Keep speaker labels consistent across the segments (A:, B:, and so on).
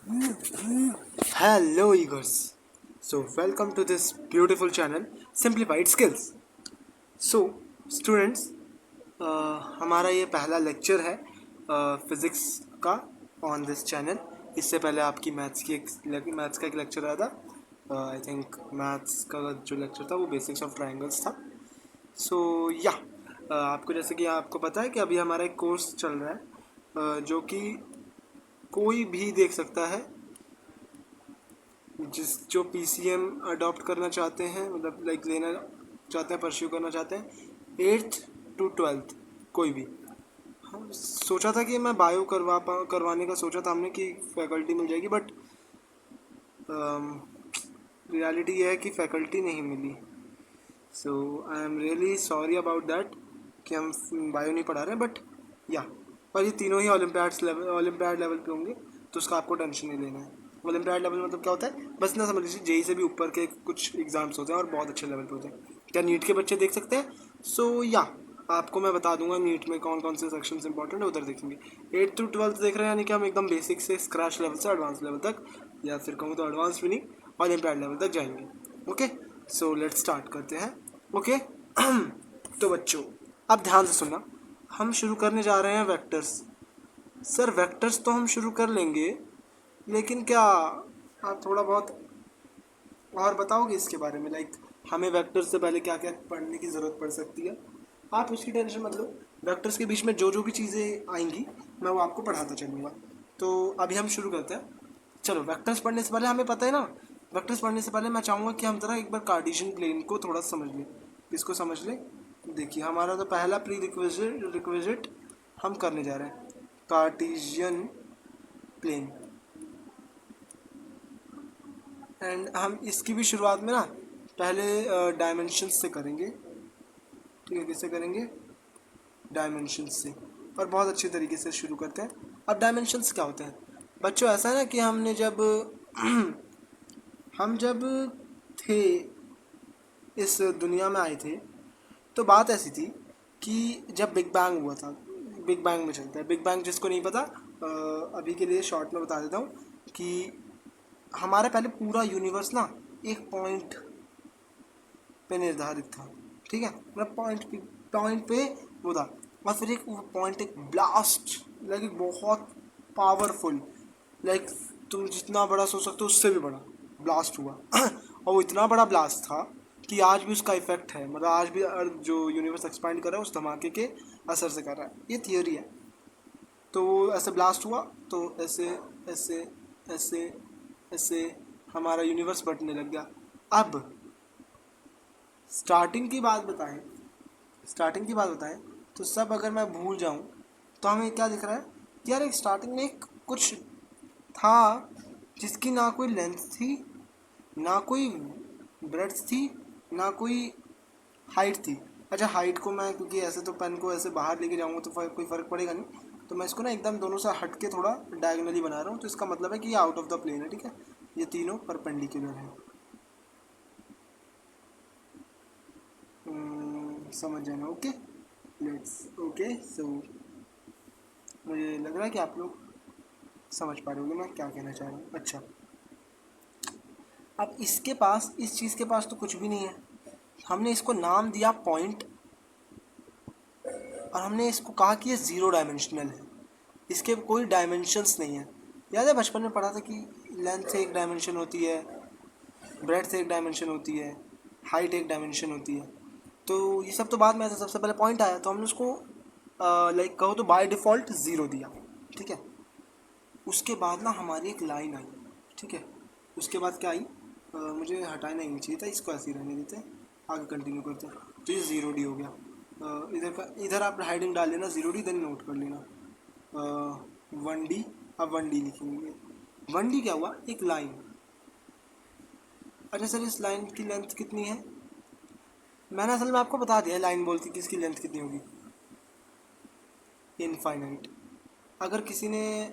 A: Hello, Eagers. So, welcome to this beautiful channel, Simplified Skills. So, students, हमारा ये पहला lecture है physics का ऑन दिस चैनल. इससे पहले आपकी मैथ्स का एक लेक्चर आया था. आई थिंक मैथ्स का जो लेक्चर था वो बेसिक्स ऑफ ट्रायंगल्स था. सो या आपको जैसे कि आपको पता है कि अभी हमारा एक कोर्स चल रहा है जो कि कोई भी देख सकता है जो PCM अडॉप्ट करना चाहते हैं, मतलब लाइक लेना चाहते हैं, परस्यू करना चाहते हैं 8th to 12th. कोई भी. हम सोचा था कि मैं बायो करवाने का सोचा था हमने कि फैकल्टी मिल जाएगी, बट रियलिटी ये है कि फैकल्टी नहीं मिली. So I am really sorry about that कि हम बायो नहीं पढ़ा रहे हैं. बट या पर ये तीनों ही ओलम्पियाड लेवल पे होंगे, तो उसका आपको टेंशन नहीं लेना है. ओलम्पियाड लेवल मतलब क्या होता है, बस ना समझ लीजिए जेई से भी ऊपर के कुछ एग्जाम्स होते हैं और बहुत अच्छे लेवल पे होते हैं. क्या नीट के बच्चे देख सकते हैं? सो या आपको मैं बता दूंगा नीट में कौन कौन से सेक्शन इंपॉर्टेंट है, उधर देखेंगे. 8th to 12th देख रहे हैं, यानी कि हम एकदम बेसिक से स्क्रैच लेवल से एडवांस लेवल तक, या फिर कहूँ तो एडवांस भी नहीं, ओलम्पियाड लेवल तक जाएंगे. ओके, सो लेट्स स्टार्ट करते हैं. ओके तो बच्चों, अब ध्यान से सुनना. हम शुरू करने जा रहे हैं वेक्टर्स. सर वेक्टर्स तो हम शुरू कर लेंगे, लेकिन क्या आप थोड़ा बहुत और बताओगे इसके बारे में, लाइक हमें वेक्टर्स से पहले क्या क्या पढ़ने की ज़रूरत पड़ सकती है? आप उसकी टेंशन मत लो. वेक्टर्स के बीच में जो जो भी चीज़ें आएंगी मैं वो आपको पढ़ाता चलूँगा. तो अभी हम शुरू करते हैं. चलो, वेक्टर्स पढ़ने से पहले हमें पता है ना, वेक्टर्स पढ़ने से पहले मैं चाहूँगा कि हम ज़रा एक बार कार्टेशियन प्लेन को थोड़ा समझ लें. इसको समझ लें. देखिए, हमारा तो पहला प्री रिक्विजिट हम करने जा रहे हैं, कार्टेशियन प्लेन. एंड हम इसकी भी शुरुआत में ना पहले डायमेंशंस से करेंगे. ठीक है, किससे करेंगे? डायमेंशंस से. और बहुत अच्छे तरीके से शुरू करते हैं. अब डायमेंशंस क्या होते हैं बच्चों? ऐसा है ना कि हमने जब हम जब थे, इस दुनिया में आए थे, तो बात ऐसी थी कि जब बिग बैंग हुआ था, बिग बैंग में चलता है. बिग बैंग जिसको नहीं पता, अभी के लिए शॉर्ट में बता देता हूँ कि हमारा पहले पूरा यूनिवर्स ना एक पॉइंट पे निर्धारित था. ठीक है, मतलब पॉइंट पे वो था. और फिर एक पॉइंट, एक ब्लास्ट, लाइक एक बहुत पावरफुल, लाइक तुम जितना बड़ा सोच सकते हो उससे भी बड़ा ब्लास्ट हुआ. और वो इतना बड़ा ब्लास्ट था कि आज भी उसका इफेक्ट है, मतलब आज भी जो यूनिवर्स एक्सपांड कर रहा है उस धमाके के असर से कर रहा है. ये थियोरी है. तो वो ऐसे ब्लास्ट हुआ, तो ऐसे ऐसे ऐसे ऐसे हमारा यूनिवर्स बढ़ने लग गया. अब स्टार्टिंग की बात बताएं, स्टार्टिंग की बात बताएं तो सब अगर मैं भूल जाऊं तो हमें क्या दिख रहा है कि यार एक स्टार्टिंग में एक कुछ था जिसकी ना कोई लेंथ थी, ना कोई ब्रेड्थ थी, ना कोई हाइट थी. अच्छा, हाइट को मैं, क्योंकि ऐसे तो पेन को ऐसे बाहर लेके जाऊंगा तो कोई फ़र्क पड़ेगा नहीं, तो मैं इसको ना एकदम दोनों से हट के थोड़ा डायगनली बना रहा हूँ. तो इसका मतलब है कि ये आउट ऑफ द प्लेन है. ठीक है, ये तीनों परपेंडिकुलर है. समझ जाना. Okay, let's. ओके, सो मुझे लग रहा है कि आप लोग समझ पा रहे होंगे मैं क्या कहना चाह रहा हूँ. अच्छा, अब इसके पास, इस चीज़ के पास तो कुछ भी नहीं है. हमने इसको नाम दिया पॉइंट, और हमने इसको कहा कि ये ज़ीरो डायमेंशनल है, इसके कोई डायमेंशंस नहीं है. याद है बचपन में पढ़ा था कि लेंथ से एक डायमेंशन होती है, ब्रेड्थ से एक डायमेंशन होती है, हाइट एक डायमेंशन होती है. तो ये सब तो बाद में, ऐसा सबसे पहले पॉइंट आया तो हमने उसको लाइक कहो तो बाय डिफ़ॉल्ट ज़ीरो दिया. ठीक है, उसके बाद ना हमारी एक लाइन आई. ठीक है, उसके बाद क्या आई, मुझे हटाना ही नहीं चाहिए था, इसको ऐसे ही रहने देते हैं, आगे कंटिन्यू करते हैं. तो ये ज़ीरो डी हो गया. इधर आप हेडिंग डाल लेना ज़ीरो डी, देन नोट कर लेना 1D. अब 1D लिखेंगे. 1D क्या हुआ? एक लाइन. अच्छा सर, इस लाइन की लेंथ कितनी है? मैंने असल में आपको बता दिया लाइन बोलती कि इसकी लेंथ कितनी होगी, इनफाइनाइट. अगर किसी ने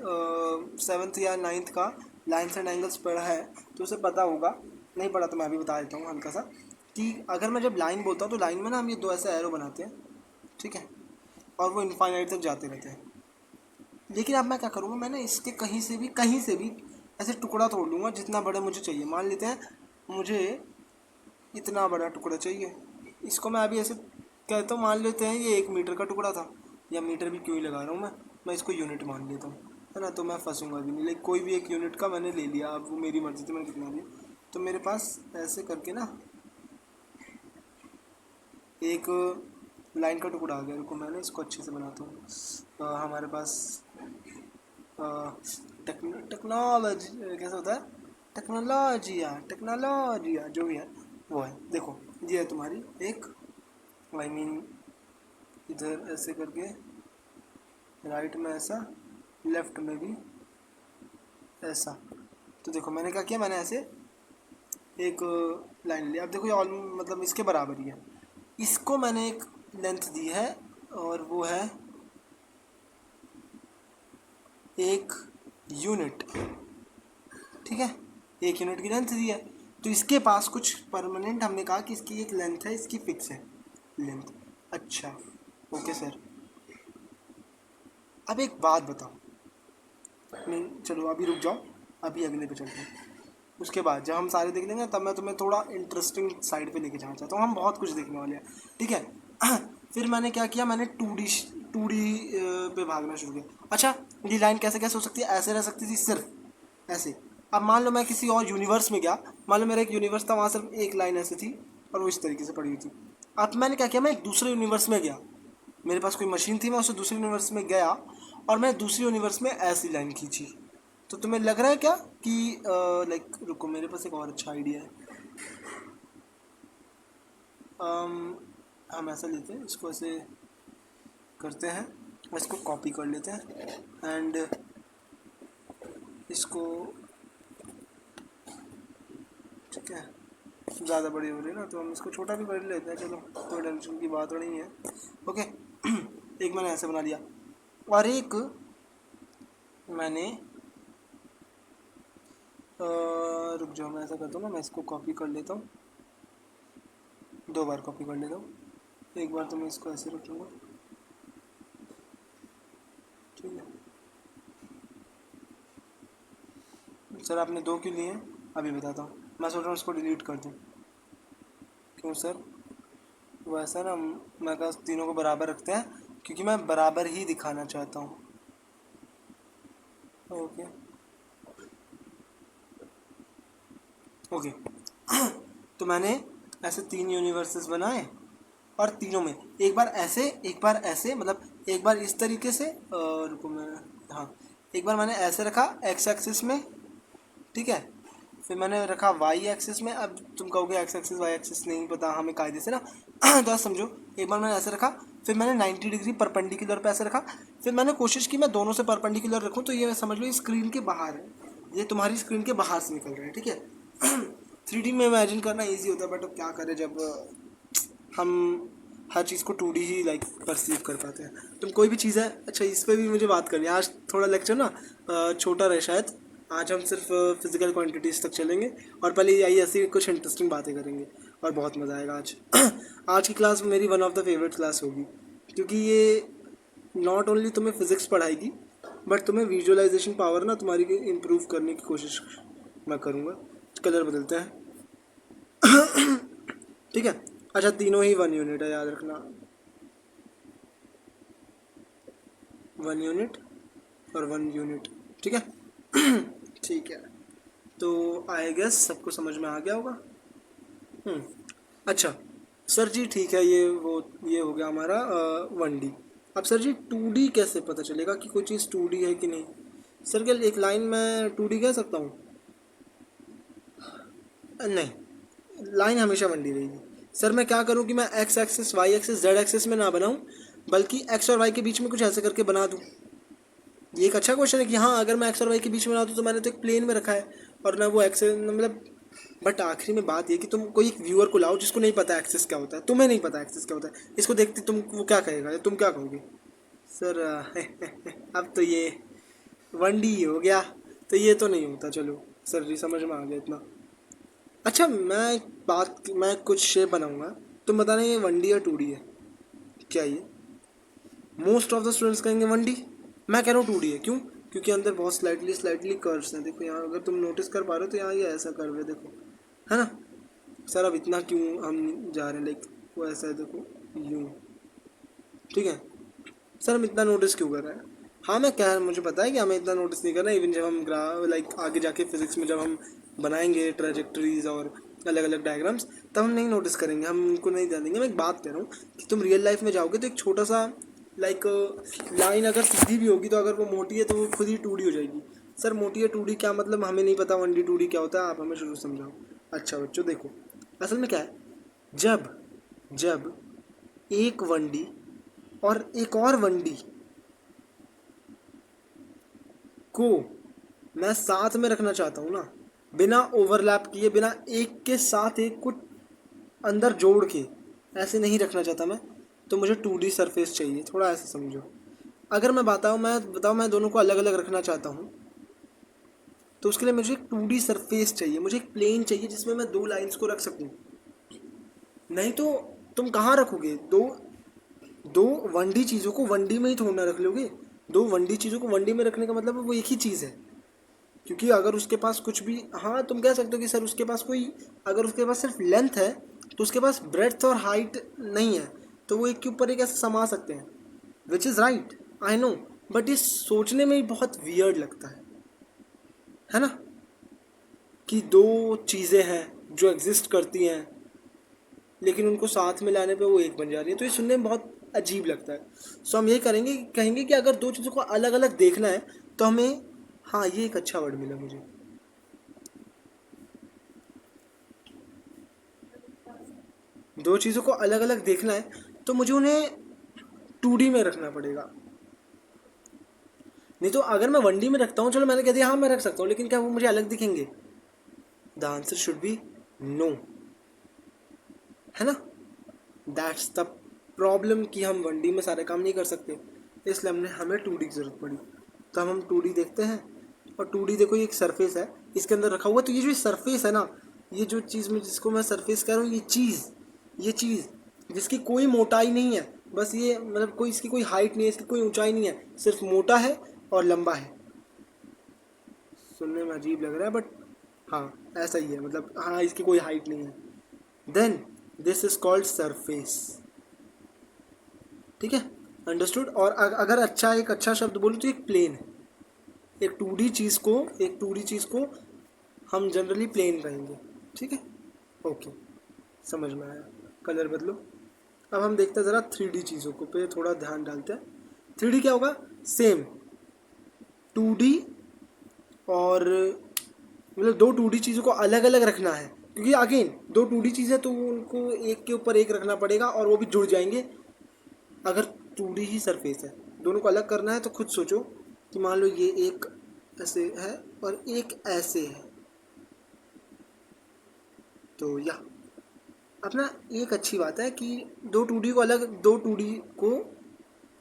A: 7th या 9th का लाइन्स एंड एंगल्स पढ़ा है तो उसे पता होगा. नहीं पढ़ा तो मैं भी बता देता हूँ हल्का सा, कि अगर मैं जब लाइन बोलता हूँ तो लाइन में ना हम ये दो ऐसे एरो बनाते हैं. ठीक है, और वो इनफाइनाइट तक जाते रहते हैं. लेकिन अब मैं क्या करूँगा, मैंने इसके कहीं से भी ऐसे टुकड़ा तोड़ लूँगा जितना बड़ा मुझे चाहिए। मान लेते हैं मुझे इतना बड़ा टुकड़ा चाहिए, इसको मैं अभी ऐसे कहता हूँ, मान लेते हैं ये 1 मीटर का टुकड़ा था, या मीटर भी क्यों ही लगा रहा हूँ मैं इसको यूनिट मान लेता हूँ, है ना, तो मैं फंसूंगा भी नहीं। लेकिन कोई भी एक यूनिट का मैंने ले लिया, अब वो मेरी मर्जी थी मैंने कितना लिया। तो मेरे पास ऐसे करके ना एक लाइन का टुकड़ा आ गया। रुको मैंने इसको अच्छे से बनाता हूँ। हमारे पास टेक्नोलॉजी कैसा होता है, टेक्नोलॉजिया जो भी है वो है। देखो ये है तुम्हारी एक, आई मीन इधर ऐसे करके राइट में ऐसा, लेफ्ट में भी ऐसा। तो देखो मैंने क्या किया, मैंने ऐसे एक लाइन लिया। अब देखो ये ऑल मतलब इसके बराबर ही है। इसको मैंने एक लेंथ दी है और वो है 1 यूनिट, ठीक है, 1 यूनिट की लेंथ दी है। तो इसके पास कुछ परमानेंट, हमने कहा कि इसकी एक लेंथ है, इसकी फिक्स है लेंथ। अच्छा ओके सर। अब एक बात बताओ, नहीं चलो अभी रुक जाओ, अभी अगले पे चलते हैं। उसके बाद जब हम सारे देख लेंगे तब मैं तुम्हें थोड़ा इंटरेस्टिंग साइड पे लेके जाना चाहता हूँ। हम बहुत कुछ देखने वाले हैं, ठीक है। फिर मैंने क्या किया, मैंने 2D पे भागना शुरू किया। अच्छा ये लाइन कैसे कैसे हो सकती है, ऐसे रह सकती थी सिर्फ ऐसे। अब मान लो मैं किसी और यूनिवर्स में गया, मान लो मेरा एक यूनिवर्स था, वहाँ सिर्फ एक लाइन ऐसे थी और वो इस तरीके से पड़ी हुई थी। अब मैंने क्या किया, मैं एक दूसरे यूनिवर्स में गया, मेरे पास कोई मशीन थी, मैं उससे दूसरे यूनिवर्स में गया और मैं दूसरे यूनिवर्स में ऐसी लाइन खींची। तो तुम्हें लग रहा है क्या कि लाइक, रुको मेरे पास एक और अच्छा आइडिया है। हम ऐसा लेते हैं, इसको ऐसे करते हैं, इसको कॉपी कर लेते हैं एंड इसको, ठीक है, ज़्यादा बड़ी हो रही है ना तो हम इसको छोटा भी कर लेते हैं, चलो कोई टेंशन की बात नहीं है। ओके एक मैंने ऐसे बना लिया और एक मैंने रुक जाओ, मैं ऐसा करता हूँ ना, मैं इसको कॉपी कर लेता हूँ, 2 बार कॉपी कर लेता हूँ। एक बार तो मैं इसको ऐसे रख लूँगा, ठीक है। सर आपने 2 क्यों लिए हैं, अभी बताता हूँ। मैं सोच रहा हूँ इसको डिलीट कर दूँ। क्यों सर, वो ऐसा ना, मैं कहा तीनों को बराबर रखते हैं क्योंकि मैं बराबर ही दिखाना चाहता हूँ। ओके ओके तो मैंने ऐसे 3 यूनिवर्सेस बनाए और तीनों में एक बार ऐसे, एक बार ऐसे, मतलब एक बार इस तरीके से, रुको मैं, हाँ एक बार मैंने ऐसे रखा एक्स एक्सिस में, ठीक है, फिर मैंने रखा वाई एक्सिस में। अब तुम कहोगे एक्स एक्सिस वाई एक्सिस नहीं पता हमें कायदे से ना तो समझो, एक बार मैंने ऐसे रखा, फिर मैंने 90 डिग्री परपेंडिकुलर पे ऐसे रखा, फिर मैंने कोशिश की मैं दोनों से परपेंडिकुलर रखूँ। तो ये समझ लो ये स्क्रीन के बाहर है, ये तुम्हारी स्क्रीन के बाहर से निकल रहा है, ठीक है। 3D में इमेजिन करना ईजी होता है, बट अब क्या करें जब हम हर चीज़ को 2D ही लाइक परसीव कर पाते हैं। तुम कोई भी चीज़ है, अच्छा इस पर भी मुझे बात करनी है। आज थोड़ा लेक्चर ना छोटा रहे शायद, आज हम सिर्फ फिजिकल क्वांटिटीज़ तक चलेंगे और पहले यही ऐसी कुछ इंटरेस्टिंग बातें करेंगे और बहुत मज़ा आएगा आज। आज की क्लास मेरी one of the favourite class होगी क्योंकि ये नॉट ओनली तुम्हें फिज़िक्स पढ़ाएगी बट तुम्हें विजुअलाइजेशन पावर ना तुम्हारी इम्प्रूव करने की कोशिश मैं करूँगा। कलर बदलते हैं ठीक है। अच्छा तीनों ही 1 यूनिट है, याद रखना, 1 यूनिट और 1 यूनिट, ठीक है। ठीक है, तो आई गेस सबको समझ में आ गया होगा। अच्छा सर जी ठीक है, ये हो गया हमारा 1D। अब सर जी 2D कैसे पता चलेगा कि कोई चीज़ 2D है कि नहीं। सर क्या एक लाइन में 2D कह सकता हूँ, नहीं, लाइन हमेशा 1D रहेगी। सर मैं क्या करूँ कि मैं X axis Y axis Z axis में ना बनाऊँ बल्कि एक्स और वाई के बीच में कुछ ऐसे करके बना दूँ। ये एक अच्छा क्वेश्चन है कि हाँ अगर मैं एक्स और वाई के बीच में बना दूँ तो मैंने तो एक प्लेन में रखा है और ना वो एक्स मतलब, बट आखिरी में बात ये कि तुम कोई एक व्यूअर को लाओ जिसको नहीं पता एक्सिस क्या होता है, तुम्हें नहीं पता एक्सिस क्या होता है, इसको देखते तुम वो क्या कहेगा, तुम क्या कहोगे सर अब तो ये 1D हो गया, तो ये तो नहीं होता। चलो सर जी समझ में आ गया इतना। अच्छा मैं कुछ शेप बनाऊंगा, तुम बताना ये 1D या 2D है क्या। ये मोस्ट ऑफ द स्टूडेंट्स कहेंगे 1D, मैं कह रहा हूँ 2D है। क्यों, क्योंकि अंदर बहुत स्लाइटली स्लाइटली कर्व्स हैं। देखो यहाँ अगर तुम नोटिस कर पा रहे हो तो यहाँ ये ऐसा कर्व है, देखो, है ना सर। अब इतना क्यों हम जा रहे हैं, लाइक वो ऐसा है, देखो यूँ, ठीक है सर। हम इतना नोटिस क्यों कर रहे हैं? हाँ मैं कह, मुझे पता है कि हमें इतना नोटिस नहीं करना। इवन जब हम लाइक आगे जाके फिजिक्स में जब हम बनाएंगे ट्रेजेक्टरीज और अलग अलग डायग्राम्स, तब हम नहीं नोटिस करेंगे, हम उनको नहीं ध्यान देंगे। मैं एक बात कह रहा हूँ कि तुम रियल लाइफ में जाओगे तो एक छोटा सा लाइक लाइन अगर सीधी भी होगी तो अगर वो मोटी है तो वो खुद ही 2D हो जाएगी। सर मोटी है 2D क्या मतलब, हमें नहीं पता 1D 2D क्या होता है, आप हमें शुरू समझाओ। अच्छा बच्चों देखो, असल में क्या है, जब जब एक 1D और एक और 1D को मैं साथ में रखना चाहता हूँ ना, बिना ओवरलैप किए, बिना एक के साथ एक को अंदर जोड़ के ऐसे नहीं रखना चाहता मैं, तो मुझे 2D सरफेस चाहिए। थोड़ा ऐसे समझो। अगर मैं बताऊँ मैं दोनों को अलग अलग रखना चाहता हूँ, तो उसके लिए मुझे एक 2D सरफेस चाहिए, मुझे एक प्लेन चाहिए जिसमें मैं दो लाइंस को रख सकूँ। नहीं तो तुम कहाँ रखोगे दो दो 1D चीज़ों को 1D में ही थोड़ा ना रख लोगे। दो 1D चीज़ों को 1D में रखने का मतलब वो एक ही चीज़ है। क्योंकि अगर उसके पास कुछ भी, हाँ तुम कह सकते हो कि सर उसके पास कोई, अगर उसके पास सिर्फ लेंथ है तो उसके पास ब्रेड्थ और हाइट नहीं है, तो वो एक के ऊपर एक ऐसे समा सकते हैं, which is right, I know. But ये सोचने में ही बहुत वियर्ड लगता है ना, कि दो चीज़ें हैं जो एग्जिस्ट करती हैं लेकिन उनको साथ में लाने पे वो एक बन जा रही है, तो ये सुनने में बहुत अजीब लगता है। सो हम ये कहेंगे कि अगर दो चीज़ों को अलग अलग देखना है तो हमें, हाँ ये एक अच्छा वर्ड मिला मुझे, दो चीज़ों को अलग अलग देखना है तो मुझे उन्हें 2D में रखना पड़ेगा। नहीं तो अगर मैं 1D में रखता हूँ, चलो मैंने कह दिया हाँ मैं रख सकता हूँ, लेकिन क्या वो मुझे अलग दिखेंगे? The answer should be no, है ना। दैट्स द प्रॉब्लम कि हम 1D में सारे काम नहीं कर सकते, इसलिए हमें 2D की ज़रूरत पड़ी। तो हम 2D देखते हैं, और 2D देखो ये एक सरफेस है, इसके अंदर रखा हुआ, तो ये जो सरफेस है ना, ये जो चीज़ में जिसको मैं सरफेस कह रहा हूँ, ये चीज़ जिसकी कोई मोटाई नहीं है, बस ये मतलब कोई इसकी कोई हाइट नहीं है, इसकी कोई ऊंचाई नहीं है, सिर्फ मोटा है और लंबा है। सुनने में अजीब लग रहा है बट हाँ ऐसा ही है, मतलब हाँ इसकी कोई हाइट नहीं है। Then this is called surface, ठीक है, अंडरस्टूड। और अगर अच्छा एक अच्छा शब्द बोलूँ तो एक प्लेन है। एक 2D चीज़ को हम जनरली प्लेन कहेंगे, ठीक है, ओके, समझ में आया। कलर बदलो। अब हम देखते हैं ज़रा 3D चीज़ों को, पे थोड़ा ध्यान डालते हैं। 3D क्या होगा? सेम 2D, और मतलब दो 2D चीज़ों को अलग अलग रखना है, क्योंकि अगेन दो 2D चीज़ें तो उनको एक के ऊपर एक रखना पड़ेगा और वो भी जुड़ जाएंगे। अगर 2D ही सरफेस है, दोनों को अलग करना है, तो खुद सोचो कि मान लो ये एक ऐसे है और एक ऐसे है, तो या अपना एक अच्छी बात है कि दो 2D को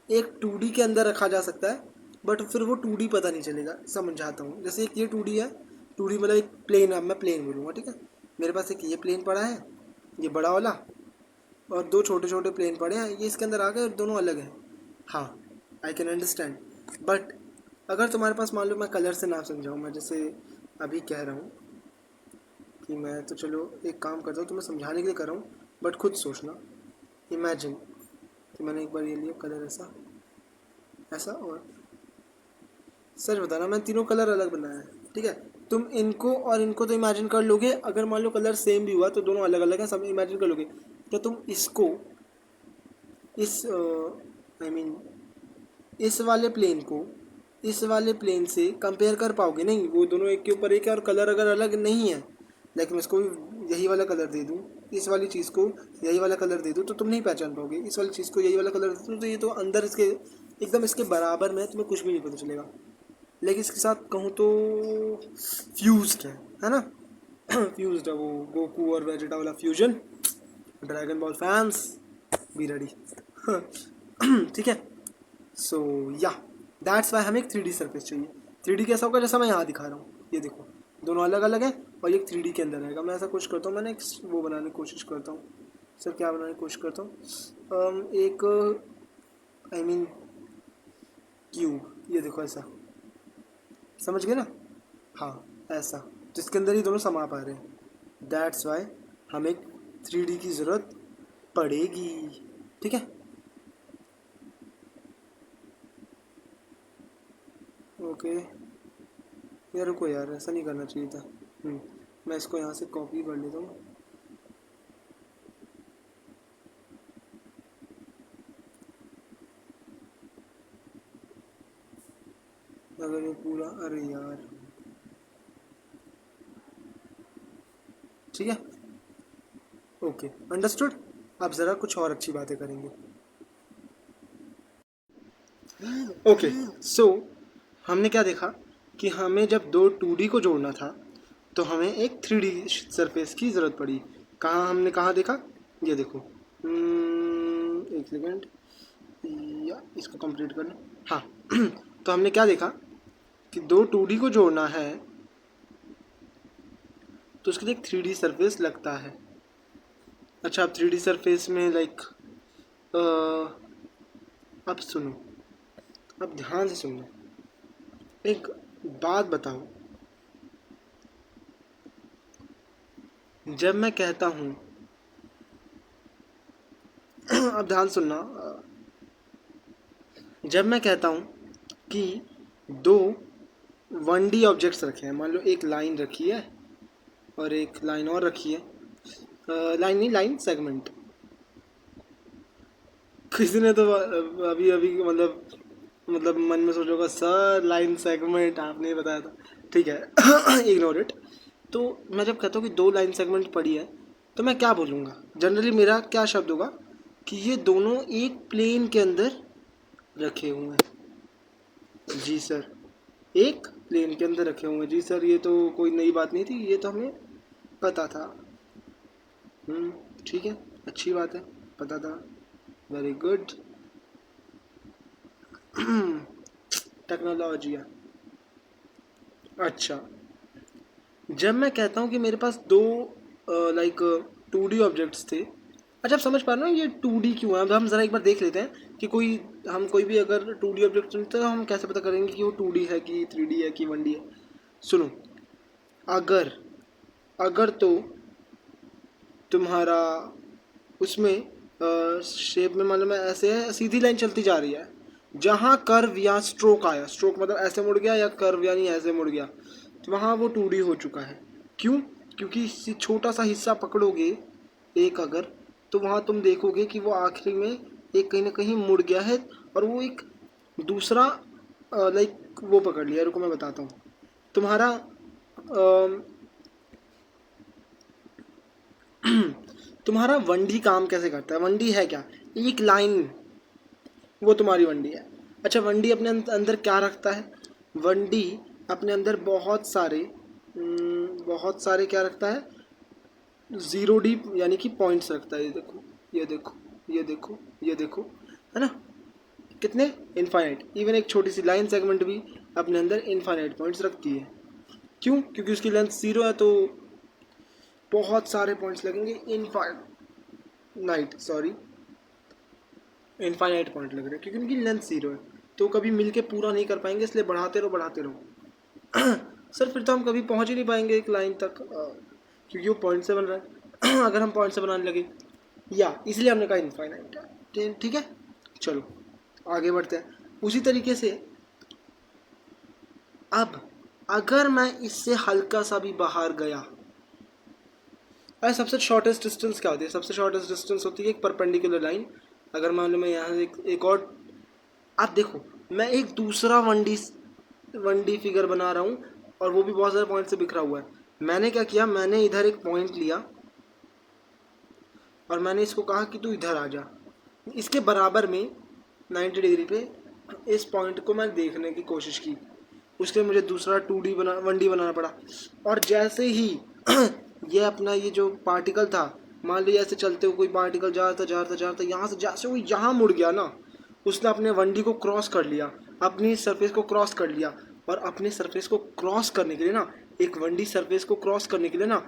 A: एक 2D के अंदर रखा जा सकता है, बट फिर वो 2D पता नहीं चलेगा। समझाता हूँ, जैसे एक ये 2D है, 2D मतलब एक प्लेन, अब मैं प्लेन बोलूँगा, ठीक है। मेरे पास एक ये प्लेन पड़ा है, ये बड़ा वाला, और दो छोटे छोटे प्लेन पड़े हैं, ये इसके अंदर आ गए और दोनों अलग हैं। हाँ आई कैन अंडरस्टैंड, बट अगर तुम्हारे पास मान लो, मैं कलर से ना समझाऊँ, मैं जैसे अभी कह रहा हूँ कि मैं तो चलो एक काम करता हूँ, तुम्हें समझाने के लिए कर रहा हूँ, बट खुद सोचना। इमेजिन कि मैंने एक बार ये लिया कलर ऐसा ऐसा, और सच बताना मैं तीनों कलर अलग बनाया है, ठीक है। तुम इनको और इनको तो इमेजिन कर लोगे, अगर मान लो कलर सेम भी हुआ तो दोनों अलग अलग हैं, सब इमेजिन कर लोगे। क्या तुम इसको इस आई मीन इस वाले प्लेन को इस वाले प्लेन से कंपेयर कर पाओगे? नहीं, वो दोनों एक के ऊपर एक है और कलर अगर अलग नहीं है, लेकिन इसको भी यही वाला कलर दे दूँ, इस वाली चीज़ को यही वाला कलर दे दूँ, तो तुम नहीं पहचान पाओगे। इस वाली चीज़ को यही वाला कलर दे दूँ तो ये तो अंदर इसके एकदम इसके बराबर में है, तुम्हें कुछ भी नहीं पता चलेगा। लेकिन इसके साथ कहूँ तो फ्यूज्ड है ना। फ्यूज्ड है वो, गोकू और वेजिटा वाला fusion. Dragon ball fans be ready. ठीक है, सो या दैट्स वाई हमें एक 3D सरफेस चाहिए। 3D कैसा होगा? जैसा मैं यहाँ दिखा रहा हूँ, ये देखो दोनों अलग अलग है और एक 3D के अंदर रहेगा। मैं ऐसा कुछ करता हूँ, मैंने एक वो बनाने की कोशिश करता हूँ। सर क्या बनाने की कोशिश करता हूँ? एक आई मीन क्यूब, ये देखो ऐसा, समझ गए ना? हाँ, ऐसा जिसके अंदर ही दोनों समा पा रहे हैं। दैट्स वाई हमें 3D की ज़रूरत पड़ेगी। ठीक है, ओके। यार रुको यार, ऐसा नहीं करना चाहिए था। मैं इसको यहाँ से कॉपी कर लेता हूँ। अगर ये पूरा, अरे यार, ठीक है, ओके, अंडरस्टूड। अब ज़रा कुछ और अच्छी बातें करेंगे। ओके, सो हमने क्या देखा कि हमें जब दो 2D को जोड़ना था तो हमें एक 3D सरफेस की ज़रूरत पड़ी। हमने कहाँ देखा? ये देखो। एक सेकेंड, या इसको कंप्लीट कर लो। हाँ तो हमने क्या देखा कि दो 2D को जोड़ना है तो उसके लिए एक 3D सरफेस लगता है। अच्छा, अब 3D सरफेस में लाइक, अब सुनो, अब ध्यान से सुनो, एक बात बताओ। जब मैं कहता हूँ अब ध्यान सुनना, जब मैं कहता हूँ कि दो 1D ऑब्जेक्ट्स रखे हैं, मान लो एक लाइन रखी है और एक लाइन और रखी है, लाइन नहीं, लाइन सेगमेंट। किसी ने तो अभी अभी मतलब मन में सोचोगा, सर लाइन सेगमेंट आपने बताया था। ठीक है इग्नोर इट। तो मैं जब कहता हूँ कि दो लाइन सेगमेंट पड़ी है तो मैं क्या बोलूँगा? जनरली मेरा क्या शब्द होगा कि ये दोनों एक प्लेन के अंदर रखे हुए हैं। जी सर, एक प्लेन के अंदर रखे हुए हैं। जी सर, ये तो कोई नई बात नहीं थी, ये तो हमें पता था। ठीक है, अच्छी बात है, पता था, वेरी गुड। टेक्नोलॉजी है। अच्छा, जब मैं कहता हूँ कि मेरे पास दो लाइक 2D ऑब्जेक्ट्स थे। अच्छा, आप समझ पा रहे हो ये 2D क्यों है? अब हम ज़रा एक बार देख लेते हैं कि कोई भी अगर 2D ऑब्जेक्ट चुनते हैं तो हम कैसे पता करेंगे कि वो 2D है कि 3D है कि 1D है। सुनो, अगर अगर तो तुम्हारा उसमें शेप में मालूम है ऐसे है, सीधी लाइन चलती जा रही है, जहाँ कर्व या स्ट्रोक आया, स्ट्रोक मतलब ऐसे मुड़ गया, या कर्व यानी ऐसे मुड़ गया, तो वहाँ वो 2D हो चुका है। क्यों? क्योंकि छोटा सा हिस्सा पकड़ोगे एक अगर, तो वहाँ तुम देखोगे कि वो आखिरी में एक कहीं ना कहीं मुड़ गया है, और वो एक दूसरा लाइक वो पकड़ लिया। रुको मैं बताता हूँ। तुम्हारा तुम्हारा 1D काम कैसे करता है? 1D है क्या? एक लाइन, वो तुम्हारी 1D है। अच्छा, 1D अपने अंदर क्या रखता है? 1D अपने अंदर बहुत सारे क्या रखता है? 0D यानी कि पॉइंट्स रखता है। ये देखो, ये देखो, ये देखो, ये देखो, है ना? कितने? इनफाइनाइट। इवन एक छोटी सी लाइन सेगमेंट भी अपने अंदर इनफाइनाइट पॉइंट्स रखती है। क्यों? क्योंकि उसकी लेंथ 0 है, तो बहुत सारे पॉइंट्स लगेंगे। इनफाइनाइट पॉइंट लग रहे हैं क्योंकि उनकी लेंथ 0 है, तो कभी मिलके पूरा नहीं कर पाएंगे, इसलिए बढ़ाते रहो, बढ़ाते रहो। सर फिर तो हम कभी पहुंच ही नहीं पाएंगे एक लाइन तक, क्योंकि वो पॉइंट से बन रहा है। अगर हम पॉइंट से बनाने लगे, या इसलिए हमने कहा इनफाइनाइट है। ठीक है, चलो आगे बढ़ते हैं। उसी तरीके से अब अगर मैं इससे हल्का सा भी बाहर गया, अरे सबसे शॉर्टेस्ट डिस्टेंस क्या होती है? सबसे शॉर्टेस्ट डिस्टेंस होती है एक परपेंडिकुलर लाइन। अगर मान लो मैं यहाँ से एक और, आप देखो, मैं एक दूसरा 1D फिगर बना रहा हूँ, और वो भी बहुत सारे पॉइंट से बिखरा हुआ है। मैंने क्या किया? मैंने इधर एक पॉइंट लिया और मैंने इसको कहा कि तू इधर आ जा। इसके बराबर में 90 डिग्री पे इस पॉइंट को मैं देखने की कोशिश की। उसके लिए मुझे दूसरा 1D बनाना पड़ा। और जैसे ही ये अपना ये जो पार्टिकल था, मान लीजिए ऐसे चलते हुए कोई पार्टिकल जाता यहाँ से, जैसे वो यहाँ मुड़ गया ना, उसने अपने 1D को क्रॉस कर लिया, अपनी सरफेस को क्रॉस कर लिया। और अपने सरफेस को क्रॉस करने के लिए ना, एक 1D सरफेस को क्रॉस करने के लिए ना,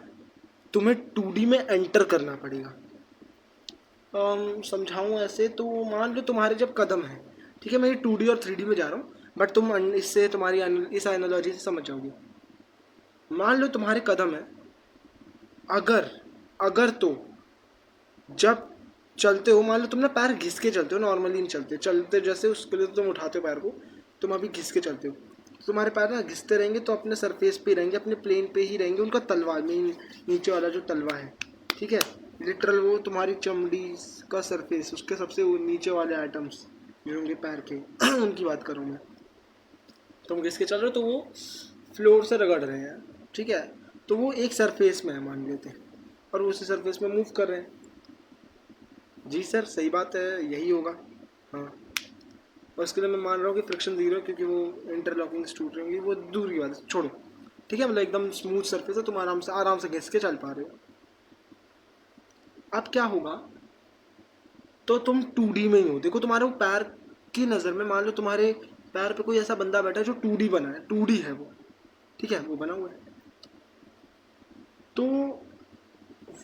A: तुम्हें 2D में एंटर करना पड़ेगा। समझाऊँ ऐसे तो मान लो तुम्हारे जब कदम है, ठीक है, मैं ये 2D और 3D में जा रहा हूँ, बट तुम इससे तुम्हारी इस एनालॉजी से समझ जाओगे। मान लो तुम्हारे कदम है, अगर अगर तो जब चलते हो, मान लो तुम ना पैर घिस के चलते हो, नॉर्मली नहीं चलते, चलते जैसे उसके लिए तो तुम उठाते हो पैर को, तुम अभी घिस के चलते हो, तुम्हारे पैर ना घिसते रहेंगे तो अपने सरफेस पे रहेंगे, अपने प्लेन पे ही रहेंगे, उनका तलवा में नीचे वाला जो तलवा है, ठीक है, लिटरल वो तुम्हारी चमड़ी का सरफेस, उसके सबसे नीचे वाले आइटम्स जो होंगे पैर के उनकी बात करूँ मैं। तुम घिस के चल रहे हो तो वो फ्लोर से रगड़ रहे हैं, ठीक है, तो वो एक सरफेस में है मान लेते हैं, और उसी सरफेस में मूव कर रहे हैं। जी सर सही बात है, यही होगा। हाँ, और इसके लिए मैं मान रहा हूँ कि फ्रिक्शन ज़ीरो, क्योंकि वो इंटरलॉकिंग टूट रही होंगी, वो दूर की बात है, छोड़ो, ठीक है, मतलब एकदम स्मूथ सरफेस है, तुम आराम से घिस के चल पा रहे हो। अब क्या होगा, तो तुम 2D में ही हो, देखो तुम्हारे वो पैर की नज़र में, मान लो तुम्हारे पैर पे कोई ऐसा बंदा बैठा है जो 2D बना है, 2D है वो, ठीक है, वो बना हुआ है, तो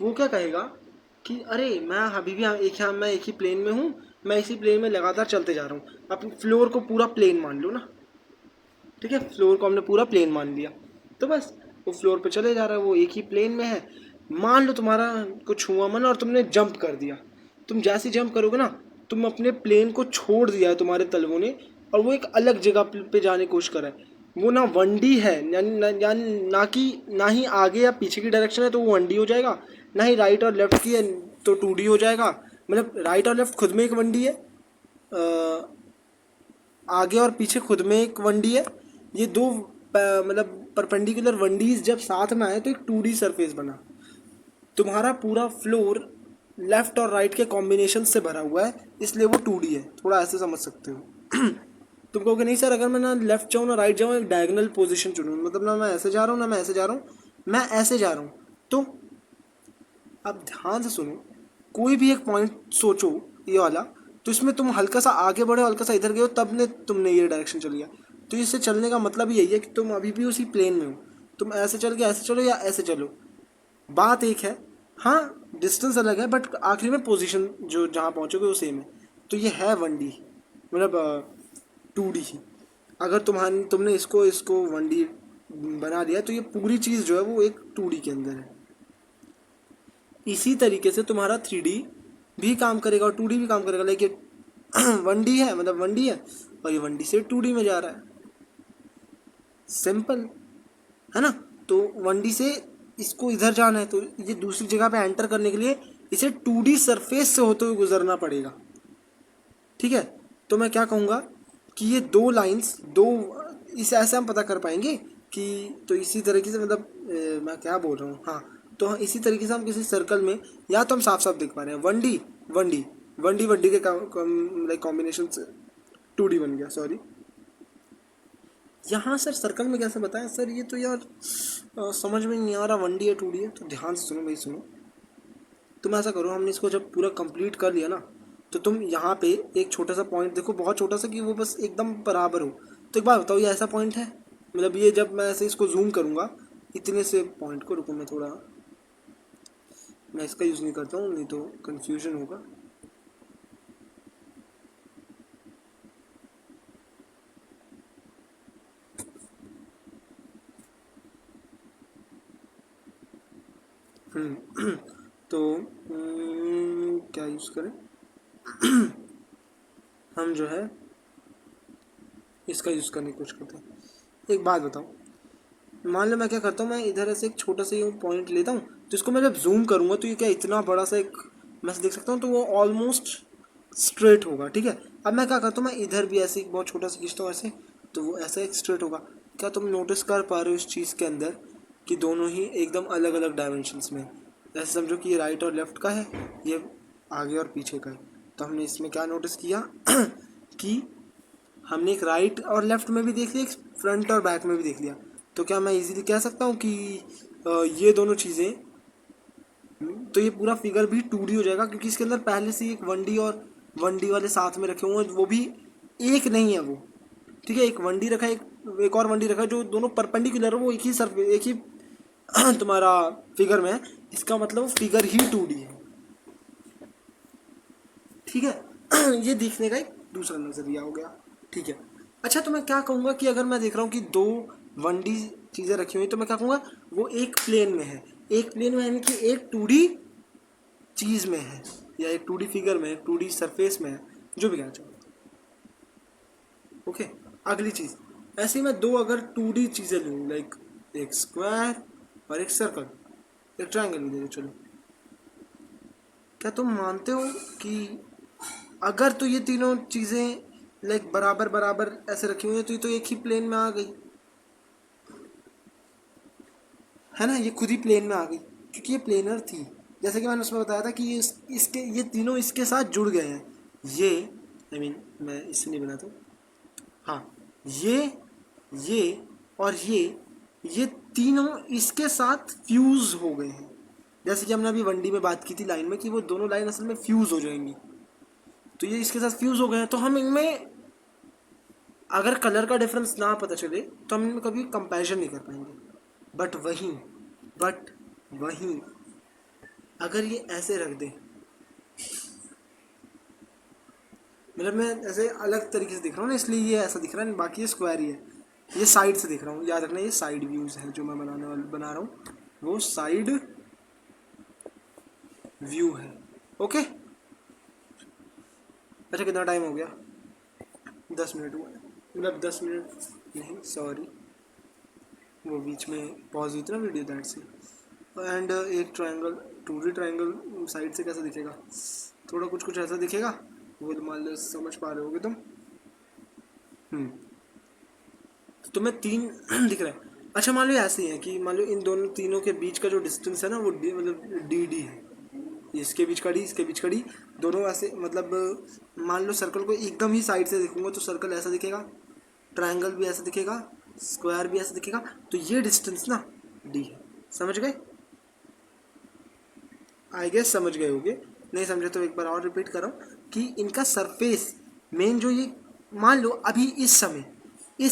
A: वो क्या कहेगा कि अरे मैं अभी भी मैं एक ही प्लेन में हूँ, मैं इसी प्लेन में लगातार चलते जा रहा हूँ। अपने फ्लोर को पूरा प्लेन मान लो ना, ठीक है, फ्लोर को हमने पूरा प्लेन मान लिया, तो बस वो फ्लोर पे चले जा रहा है, वो एक ही प्लेन में है। मान लो तुम्हारा कुछ हुआ मन और तुमने जंप कर दिया, तुम जैसे जंप करोगे ना, तुम अपने प्लेन को छोड़ दिया है तुम्हारे तलवों ने, और वो एक अलग जगह पे जाने की कोशिश कर रहा है। वो ना 1D है, ना कि ना ही आगे या पीछे की डायरेक्शन है तो वो 1D हो जाएगा, ना ही राइट और लेफ्ट की है तो 2D हो जाएगा। मतलब राइट और लेफ्ट खुद में एक 1D है, आगे और पीछे खुद में एक 1D है, ये दो मतलब परपेंडिकुलर 1Ds जब साथ में आए तो एक 2D सरफेस बना। तुम्हारा पूरा फ्लोर लेफ्ट और राइट के कॉम्बिनेशन से भरा हुआ है, इसलिए वो 2D है, थोड़ा ऐसे समझ सकते हो। तुम कहोगे नहीं सर, अगर मैं ना लेफ्ट जाऊँ ना राइट जाऊँ, एक डायगोनल पोजीशन चुनूँ, मतलब ना मैं ऐसे जा रहा हूँ ना मैं ऐसे जा रहा हूँ, मैं ऐसे जा रहा हूँ, तो अब ध्यान से सुनो, कोई भी एक पॉइंट सोचो ये वाला, तो इसमें तुम हल्का सा आगे बढ़े, हल्का सा इधर गए हो, तब ने तुमने ये डायरेक्शन चल गया। तो इससे चलने का मतलब यही है कि तुम अभी भी उसी प्लेन में हो, तुम ऐसे चल के ऐसे चलो या ऐसे चलो, बात एक है। हाँ, डिस्टेंस अलग है, बट आखिरी में पोजीशन जो जहाँ पहुँचोगे वो सेम है। तो ये है 1D, मतलब 2D ही। अगर तुमने इसको इसको 1D बना दिया तो ये पूरी चीज़ जो है वो एक 2D के अंदर है। इसी तरीके से तुम्हारा 3D भी काम करेगा और 2D भी काम करेगा, लेकिन 1D है, मतलब 1D है, और ये 1D से 2D में जा रहा है, सिंपल है ना। तो 1D से इसको इधर जाना है, तो ये दूसरी जगह पे एंटर करने के लिए इसे 2D सरफेस से होते हुए गुजरना पड़ेगा, ठीक है। तो मैं क्या कहूँगा कि ये दो लाइंस, दो, इसे ऐसे हम पता कर पाएंगे कि, तो इसी तरीके से मतलब मैं क्या बोल रहा हूँ, हाँ, तो इसी तरीके से हम किसी सर्कल में, या तो हम साफ साफ देख पा रहे हैं 1D 1D 1D के लाइक कॉम्बिनेशन से 2D बन गया, सॉरी। यहाँ सर सर्कल में कैसे बताएं सर, ये तो यार समझ में नहीं आ रहा, 1D है 2D है। तो ध्यान से सुनो भाई, सुनो, तुम ऐसा करो, हमने इसको जब पूरा कंप्लीट कर लिया ना, तो तुम यहाँ पे एक छोटा सा पॉइंट देखो, बहुत छोटा सा, कि वो बस एकदम बराबर हो। तो एक बात बताओ, ये ऐसा पॉइंट है, मतलब ये जब मैं ऐसे इसको जूम करूँगा इतने से पॉइंट को, रुको मैं थोड़ा, मैं इसका यूज़ नहीं करता हूँ, नहीं तो कन्फ्यूजन होगा। तो क्या यूज़ करें, हम जो है इसका यूज़ करने की कोशिश करते हैं। एक बात बताओ, मान लो मैं क्या करता हूँ, मैं इधर ऐसे एक छोटा सा यूँ पॉइंट लेता हूँ, तो इसको मैं जब जूम करूँगा तो ये क्या इतना बड़ा सा एक मैं देख सकता हूँ, तो वो ऑलमोस्ट स्ट्रेट होगा, ठीक है। अब मैं क्या करता हूँ, मैं इधर भी ऐसे एक बहुत छोटा सा खींचता हूँ ऐसे, तो वो ऐसा एक स्ट्रेट होगा। क्या तुम नोटिस कर पा रहे हो इस चीज़ के अंदर कि दोनों ही एकदम अलग अलग डायमेंशंस में, ऐसे समझो कि ये राइट और लेफ्ट का है, ये आगे और पीछे का है। तो हमने इसमें क्या नोटिस किया कि हमने एक राइट और लेफ्ट में भी देख लिया, एक फ्रंट और बैक में भी देख लिया। तो क्या मैं इजीली कह सकता हूँ कि ये दोनों चीज़ें, तो ये पूरा फिगर भी 2D हो जाएगा, क्योंकि इसके अंदर पहले से एक 1D और 1D वाले साथ में रखे हुए हैं, वो भी एक नहीं है वो, ठीक है, एक 1D रखा है, एक और 1D रखा है, जो दोनों परपेंडिकुलर है, वो एक ही एक ही तुम्हारा फिगर में है, इसका मतलब वो फिगर ही 2D है, ठीक है। ये देखने का एक दूसरा नज़रिया हो गया, ठीक है। अच्छा, तो मैं क्या कहूँगा कि अगर मैं देख रहा हूँ कि दो 1D चीज़ें रखी हुई तो मैं क्या कहूँगा, वो एक प्लेन में है। एक प्लेन में यानी कि एक 2D चीज़ में है, या एक 2D फिगर में, एक 2D सरफेस में है, जो भी कहना चाहो। ओके, अगली चीज़, ऐसे ही मैं दो अगर 2D चीज़ें लूँ, लाइक एक स्क्वायर और एक सर्कल, एक ट्रायंगल भी दे दो, चलो, क्या तुम मानते हो कि अगर तो ये तीनों चीज़ें लाइक बराबर बराबर ऐसे रखी हुई हैं तो ये तो एक ही प्लेन में आ गई, है ना? ये खुद ही प्लेन में आ गई क्योंकि ये प्लेनर थी। जैसे कि मैंने उसमें बताया था कि इसके ये तीनों इसके साथ जुड़ गए हैं। ये मैं इससे नहीं बनाता हूँ। हाँ, ये और ये तीनों इसके साथ फ्यूज हो गए हैं। जैसे कि हमने अभी 1D में बात की थी लाइन में कि वो दोनों लाइन असल में फ्यूज हो जाएंगी, तो ये इसके साथ फ्यूज हो गए हैं। तो हम इनमें अगर कलर का डिफरेंस ना पता चले तो हम इनमें कभी कंपैरिजन नहीं कर पाएंगे। बट वहीं अगर ये ऐसे रख दें, मतलब मैं ऐसे अलग तरीके से दिख रहा हूँ ना, इसलिए ये ऐसा दिख रहा है, बाकी ये स्क्वायर ही है। ये साइड से दिख रहा हूँ, याद रखना ये साइड व्यूज़ है जो मैं बना रहा हूँ, वो साइड व्यू है। ओके, अच्छा कितना टाइम हो गया? 10 मिनट हुआ है, मतलब 10 मिनट नहीं, सॉरी, वो बीच में पॉज हुई थी ना वीडियो, दैट से। एंड एक ट्रायंगल, 2D ट्रायंगल साइड से कैसा दिखेगा? थोड़ा कुछ कुछ ऐसा दिखेगा, वो तो मान लो समझ पा रहे होगे तुम। तो तुम्हें तीन दिख रहा है। अच्छा, मान लो ऐसे ही है कि मान लो इन दोनों तीनों के बीच का जो डिस्टेंस है ना, वो मतलब डी है। इसके बीच का डी, इसके बीच का डी, दोनों ऐसे, मतलब मान लो सर्कल को एकदम ही साइड से देखूंगा तो सर्कल ऐसा दिखेगा, ट्रायंगल भी ऐसा दिखेगा, स्क्वायर भी ऐसा दिखेगा। तो ये डिस्टेंस ना डी है। समझ गए? आई गेस समझ गए होगे। नहीं समझे तो एक बार और रिपीट कर रहा हूँ कि इनका सरफेस मेन जो ये, मान लो अभी इस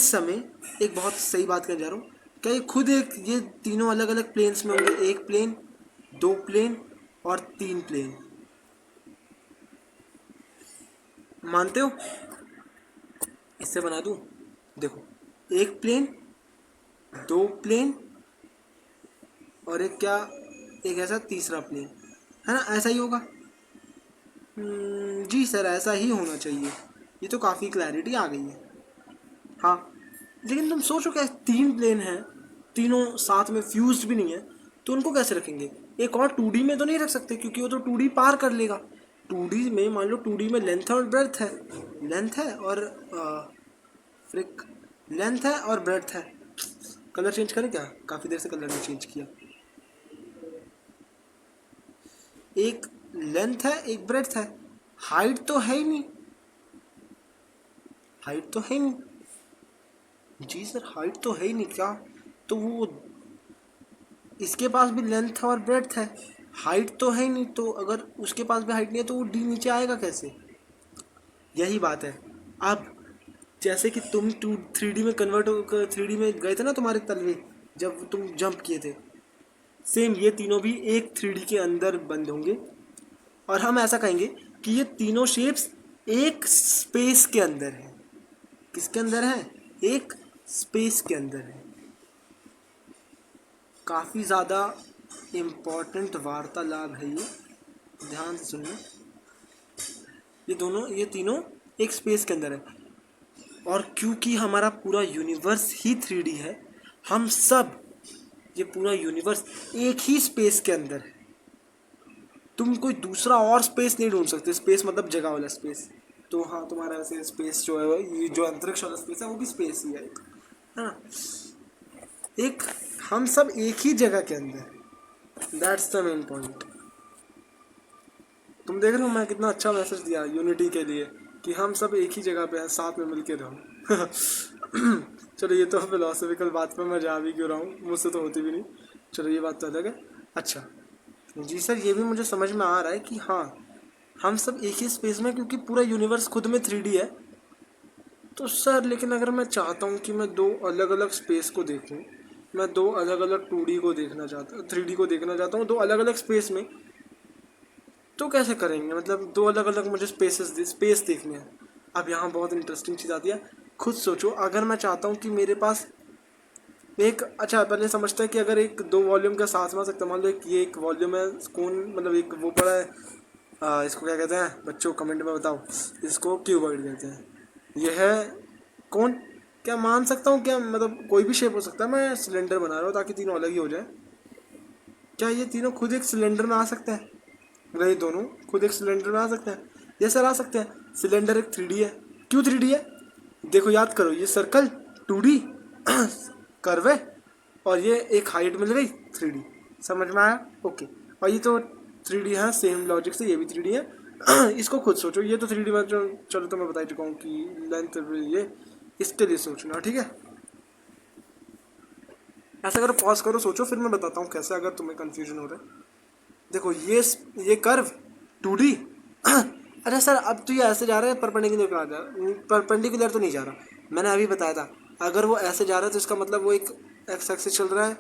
A: समय एक बहुत सही बात करने जा रहा हूँ, क्या ये खुद एक, ये तीनों अलग अलग प्लेन्स में होंगे, एक प्लेन, दो प्लेन और तीन प्लेन, मानते हो? इससे बना दूँ, देखो, एक प्लेन, दो प्लेन और एक क्या, एक ऐसा तीसरा प्लेन, है ना? ऐसा ही होगा। जी सर, ऐसा ही होना चाहिए। ये तो काफ़ी क्लैरिटी आ गई है। हाँ, लेकिन तुम सोचो क्या, तीन प्लेन हैं, तीनों साथ में फ्यूज्ड भी नहीं है, तो उनको कैसे रखेंगे? एक और 2D में तो नहीं रख सकते क्योंकि वो तो 2D पार कर लेगा। 2D में मान लो, 2D में लेंथ और ब्रेड्थ है, लेंथ है और फ्रिक लेंथ है और ब्रेड्थ है। कलर चेंज करें क्या? काफ़ी देर से कलर नहीं चेंज किया। एक लेंथ है, एक ब्रेड्थ है, हाइट तो है ही नहीं, हाइट तो है ही नहीं। जी सर, हाइट तो है ही नहीं क्या? तो वो, इसके पास भी लेंथ और ब्रेड्थ है, हाइट तो है ही नहीं, तो अगर उसके पास भी हाइट नहीं है तो वो डी नीचे आएगा कैसे? यही बात है। अब जैसे कि तुम 3D में कन्वर्ट हो, 3D में गए थे ना तुम्हारे तलवे, जब तुम जंप किए थे, सेम ये तीनों भी एक 3D के अंदर बंद होंगे। और हम ऐसा कहेंगे कि ये तीनों शेप्स एक स्पेस के अंदर है। किसके अंदर है? एक स्पेस के अंदर है। काफ़ी ज़्यादा इम्पोर्टेंट वार्तालाप है ये, ध्यान से सुनना। ये तीनों एक स्पेस के अंदर है, और क्योंकि हमारा पूरा यूनिवर्स ही 3D है, हम सब, ये पूरा यूनिवर्स एक ही स्पेस के अंदर है। तुम कोई दूसरा और स्पेस नहीं ढूंढ सकते। स्पेस मतलब जगह वाला स्पेस। तो हाँ, तुम्हारा वैसे स्पेस जो है, ये जो अंतरिक्ष वाला स्पेस है, वो भी स्पेस ही है एक, है ना? एक, हम सब एक ही जगह के अंदर, दैट्स द मेन पॉइंट। तुम देख रहे हो मैं कितना अच्छा मैसेज दिया यूनिटी के लिए, कि हम सब एक ही जगह पे हैं, साथ में मिलके रहो। चलो, ये तो फिलोसफिकल बात पर मैं जा भी क्यों रहा हूँ, मुझसे तो होती भी नहीं। चलो, ये बात तो अलग है। अच्छा जी सर, ये भी मुझे समझ में आ रहा है कि हाँ, हम सब एक ही स्पेस में, क्योंकि पूरा यूनिवर्स खुद में 3D है। तो सर, लेकिन अगर मैं चाहता हूँ कि मैं दो अलग अलग स्पेस को देखूँ, मैं दो अलग अलग 2D को देखना चाहता हूँ, 3D को देखना चाहता हूँ, दो अलग अलग स्पेस में, तो कैसे करेंगे? मतलब दो अलग अलग मुझे स्पेस देखने हैं। अब यहाँ बहुत इंटरेस्टिंग चीज़ आती है, खुद सोचो, अगर मैं चाहता हूँ कि मेरे पास एक, अच्छा पहले समझते हैं कि अगर एक दो वॉल्यूम का साथ में आ सकता है, मान लो एक ये एक वॉल्यूम है, कौन मतलब एक वो पड़ा है, इसको क्या कहते हैं बच्चों, कमेंट में बताओ, इसको क्यूबॉइड कहते हैं। ये है कौन, क्या मान सकता हूँ क्या, मतलब कोई भी शेप हो सकता है, मैं सिलेंडर बना रहा हूँ ताकि तीनों अलग ही हो जाए। क्या ये तीनों खुद एक सिलेंडर में आ सकते हैं? अगर ये दोनों खुद एक सिलेंडर में आ सकते हैं? ये सर आ सकते हैं। सिलेंडर एक 3D है। क्यों 3D है? देखो याद करो, ये सर्कल 2D कर्व है, और ये एक हाइट मिल गई 3D। समझ में आया? ओके। और ये तो 3D है, सेम लॉजिक से ये भी 3D है। इसको खुद सोचो, ये तो 3D में चलो तो मैं बता चुका हूँ कि लेंथ, ये इसके लिए सोचना, ठीक है। ऐसा करो, पॉज करो, सोचो, फिर मैं बताता हूँ कैसे, अगर तुम्हें कन्फ्यूजन हो रहा है। देखो ये कर्व 2D। अरे सर अब तो ये ऐसे जा रहा है, परपेंडिकुलर तो नहीं जा रहा, मैंने अभी बताया था। अगर वो ऐसे जा रहा है तो इसका मतलब वो एक एक्स एक्सिस चल रहा है।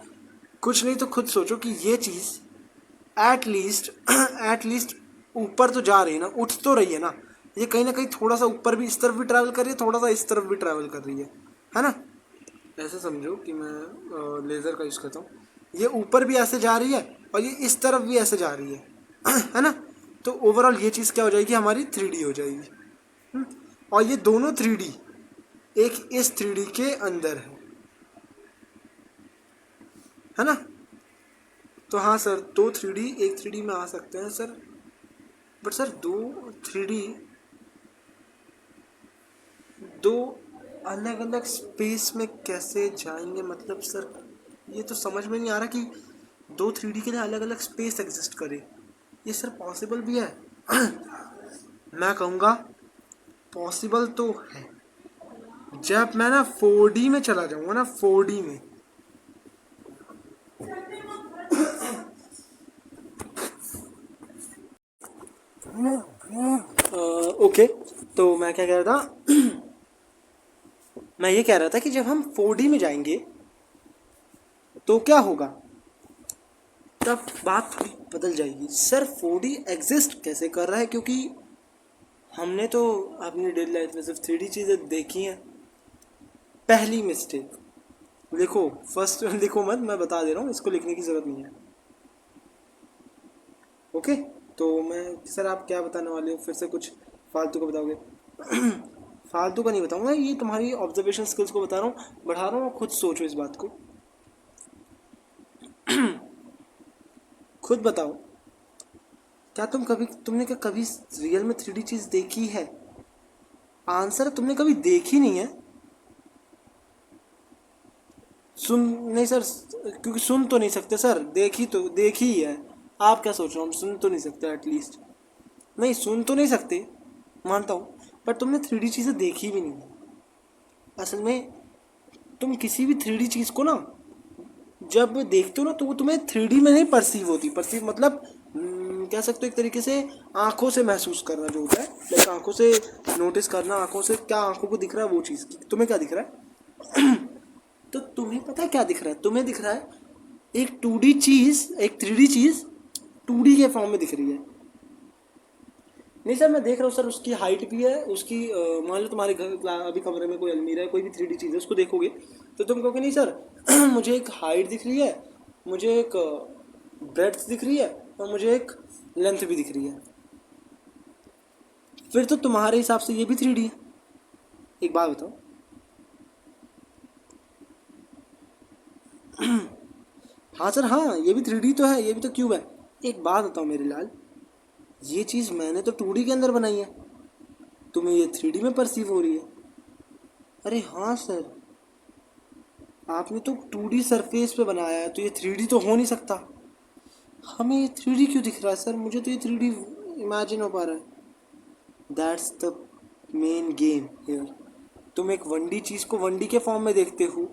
A: कुछ नहीं तो खुद सोचो कि ये चीज़ एटलीस्ट एटलीस्ट ऊपर तो जा रही है ना, उठ तो रही है ना। ये कहीं ना कहीं थोड़ा सा ऊपर भी, इस तरफ भी ट्रैवल कर रही है, थोड़ा सा इस तरफ भी ट्रैवल कर रही है ना। ऐसे समझो कि मैं लेज़र का यूज़ करता हूँ, ये ऊपर भी ऐसे जा रही है और ये इस तरफ भी ऐसे जा रही है। है ना। तो ओवरऑल ये चीज़ क्या हो जाएगी, हमारी 3D हो जाएगी। और ये दोनों 3D एक इस 3D के अंदर है ना। तो हाँ सर, दो 3D एक 3D में आ सकते हैं सर, बट सर दो 3D दो अलग अलग स्पेस में कैसे जाएंगे, मतलब सर ये तो समझ में नहीं आ रहा कि दो 3D के लिए अलग अलग स्पेस एग्जिस्ट करे। ये सर पॉसिबल भी है? मैं कहूँगा पॉसिबल तो है, जब मैं ना 4D में चला जाऊँगा ना, 4D में। ओके, तो मैं क्या कह रहा था, मैं ये कह रहा था कि जब हम 4D में जाएंगे तो क्या होगा, तब बात थोड़ी बदल जाएगी। सर 4D एग्जिस्ट कैसे कर रहा है, क्योंकि हमने तो अपनी डेली लाइफ में सिर्फ 3D चीज़ें देखी हैं। पहली मिस्टेक लिखो, फर्स्ट लिखो मत, मैं बता दे रहा हूँ, इसको लिखने की ज़रूरत नहीं है। ओके, तो मैं, सर आप क्या बताने वाले हो, फिर से कुछ फालतू का बताओगे? फालतू का नहीं बताऊंगा, ये तुम्हारी ऑब्जर्वेशन स्किल्स को बता रहा हूँ, बढ़ा रहा हूँ, खुद सोचो इस बात को। खुद बताओ, क्या तुमने क्या कभी रियल में 3D चीज़ देखी है? आंसर तुमने कभी देखी नहीं है। सुन नहीं सर, क्योंकि सुन तो नहीं सकते सर, देखी ही है। आप क्या सोच रहे हो, हम सुन तो नहीं सकते एटलीस्ट? नहीं सुन तो नहीं सकते, मानता हूँ, पर तुमने 3D चीज़ें देखी भी नहीं है। असल में तुम किसी भी 3D चीज़ को ना जब देखते हो ना, तो वो तुम्हें 3D में नहीं परसीव होती। परसीव मतलब कह सकते हो एक तरीके से आंखों से महसूस करना जो होता है, लाइक आंखों से नोटिस करना, आंखों से क्या आंखों को दिख रहा है वो चीज़, तुम्हें क्या दिख रहा है। तो तुम्हें पता है क्या दिख रहा है, तुम्हें दिख रहा है एक 2D चीज़, एक 3D चीज़ 2D के फॉर्म में दिख रही है। नहीं सर मैं देख रहा हूँ सर, उसकी हाइट भी है, उसकी मान लो तुम्हारे घर अभी कमरे में कोई अलमीरा है, कोई भी 3D चीज़ है, उसको देखोगे तो तुम कहोगे नहीं सर मुझे एक हाइट दिख रही है, मुझे एक ब्रेड्थ दिख रही है, और मुझे एक लेंथ भी दिख रही है। फिर तो तुम्हारे हिसाब से ये भी 3D है। एक बात बताओ। हाँ सर हाँ, ये भी 3D तो है, ये भी तो क्यूब है। एक बात बताओ मेरे लाल, ये चीज़ मैंने तो 2D के अंदर बनाई है, तुम्हें ये 3D में परसीव हो रही है। अरे हाँ सर, आपने तो 2D सरफेस पे बनाया है, तो ये 3D तो हो नहीं सकता। हमें ये 3D क्यों दिख रहा है सर, मुझे तो ये 3D इमेजिन हो पा रहा है। That's the main game here. तुम एक 1D चीज़ को 1D के फॉर्म में देखते हो,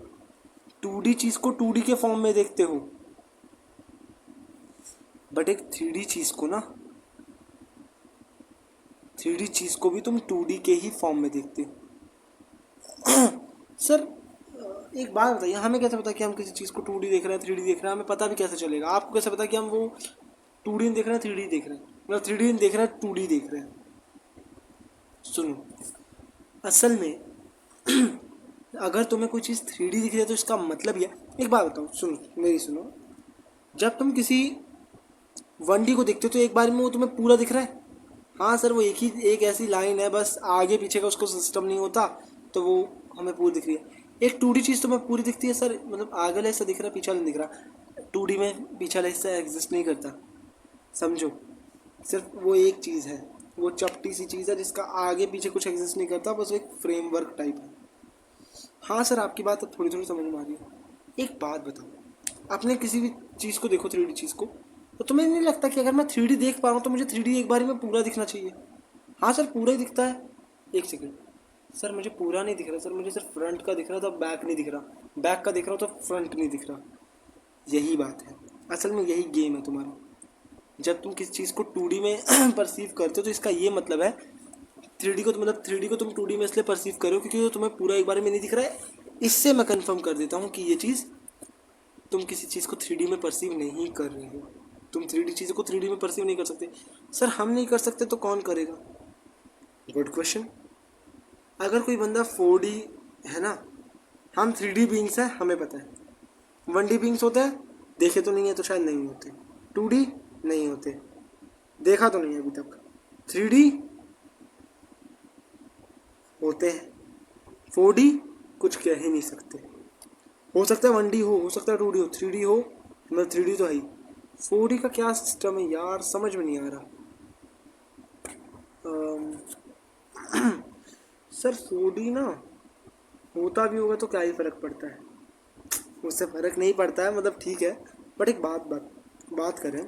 A: 2D चीज़ को 2D के फॉर्म में देखते हो, बट एक 3D चीज़ को ना, 3D चीज़ को भी तुम 2D के ही फॉर्म में देखते हो। सर एक बात बताइए, हमें कैसे पता कि हम किसी चीज़ को 2D देख रहे हैं 3D देख रहे हैं, हमें पता भी कैसे चलेगा? आपको कैसे पता कि हम वो 2D देख रहे हैं 3D देख रहे हैं, मतलब 3D देख रहे हैं 2D देख रहे हैं? सुनो, असल में अगर तुम्हें कोई चीज़ 3D दिख रही है तो इसका मतलब ये, एक बात बताओ, सुनो मेरी सुनो, जब तुम किसी 1D को देखते हो तो एक बार में वो तुम्हें पूरा दिख रहा है? हाँ सर, वो एक ऐसी लाइन है, बस आगे पीछे का उसको सिस्टम नहीं होता तो वो हमें पूरी दिख रही है। एक 2D चीज़ तुम्हें पूरी दिखती है सर, मतलब आगे वाला हिस्सा दिख रहा है, पीछे वाला नहीं दिख रहा। 2D में पीछे वाला हिस्सा एग्जिस्ट नहीं करता, समझो। सिर्फ वो एक चीज़ है, वो चपटी सी चीज़ है जिसका आगे पीछे कुछ एग्जिस्ट नहीं करता, बस एक फ्रेमवर्क टाइप है। हाँ सर, आपकी बात अब थोड़ी थोड़ी समझ में आ रही है। एक बात बताओ, आपने किसी भी चीज़ को देखो, 3D चीज़ को, तो तुम्हें नहीं लगता कि अगर मैं 3D देख पा रहा हूँ तो मुझे 3D एक बार में पूरा दिखना चाहिए? हाँ सर, पूरा ही दिखता है। एक सेकेंड सर, मुझे पूरा नहीं दिख रहा सर, मुझे सिर्फ फ्रंट का दिख रहा था, बैक नहीं दिख रहा। बैक का दिख रहा तो फ्रंट नहीं दिख रहा। यही बात है, असल में यही गेम है तुम्हारा। जब तुम किसी चीज़ को 2D में परसीव करते हो तो इसका ये मतलब है, 3D को, मतलब 3D को तुम 2D में इसलिए परसीव करो क्योंकि वो तुम्हें पूरा एक बार में नहीं दिख रहा है। इससे मैं कंफर्म कर देता हूँ कि ये चीज़, तुम किसी चीज़ को 3D में परसीव नहीं कर रहे हो। तुम 3D चीज़ों को 3D में परसीव नहीं कर सकते। सर, हम नहीं कर सकते तो कौन करेगा? Good question. अगर कोई बंदा 4D है ना, हम 3D बींग्स हैं, हमें पता है। 1D बींग्स होते हैं, देखे तो नहीं है तो शायद नहीं होते। 2D नहीं होते, देखा तो नहीं है अभी तक। 3D होते हैं। 4D कुछ कह ही नहीं सकते। हो सकता है 1D हो सकता है 2D हो, 3D हो, मतलब 3D तो है ही। 4D का क्या सिस्टम है यार, समझ में नहीं आ रहा। सर 4D ना होता भी होगा तो क्या ही फ़र्क पड़ता है, उससे फ़र्क नहीं पड़ता है, मतलब ठीक है। बट एक बात करें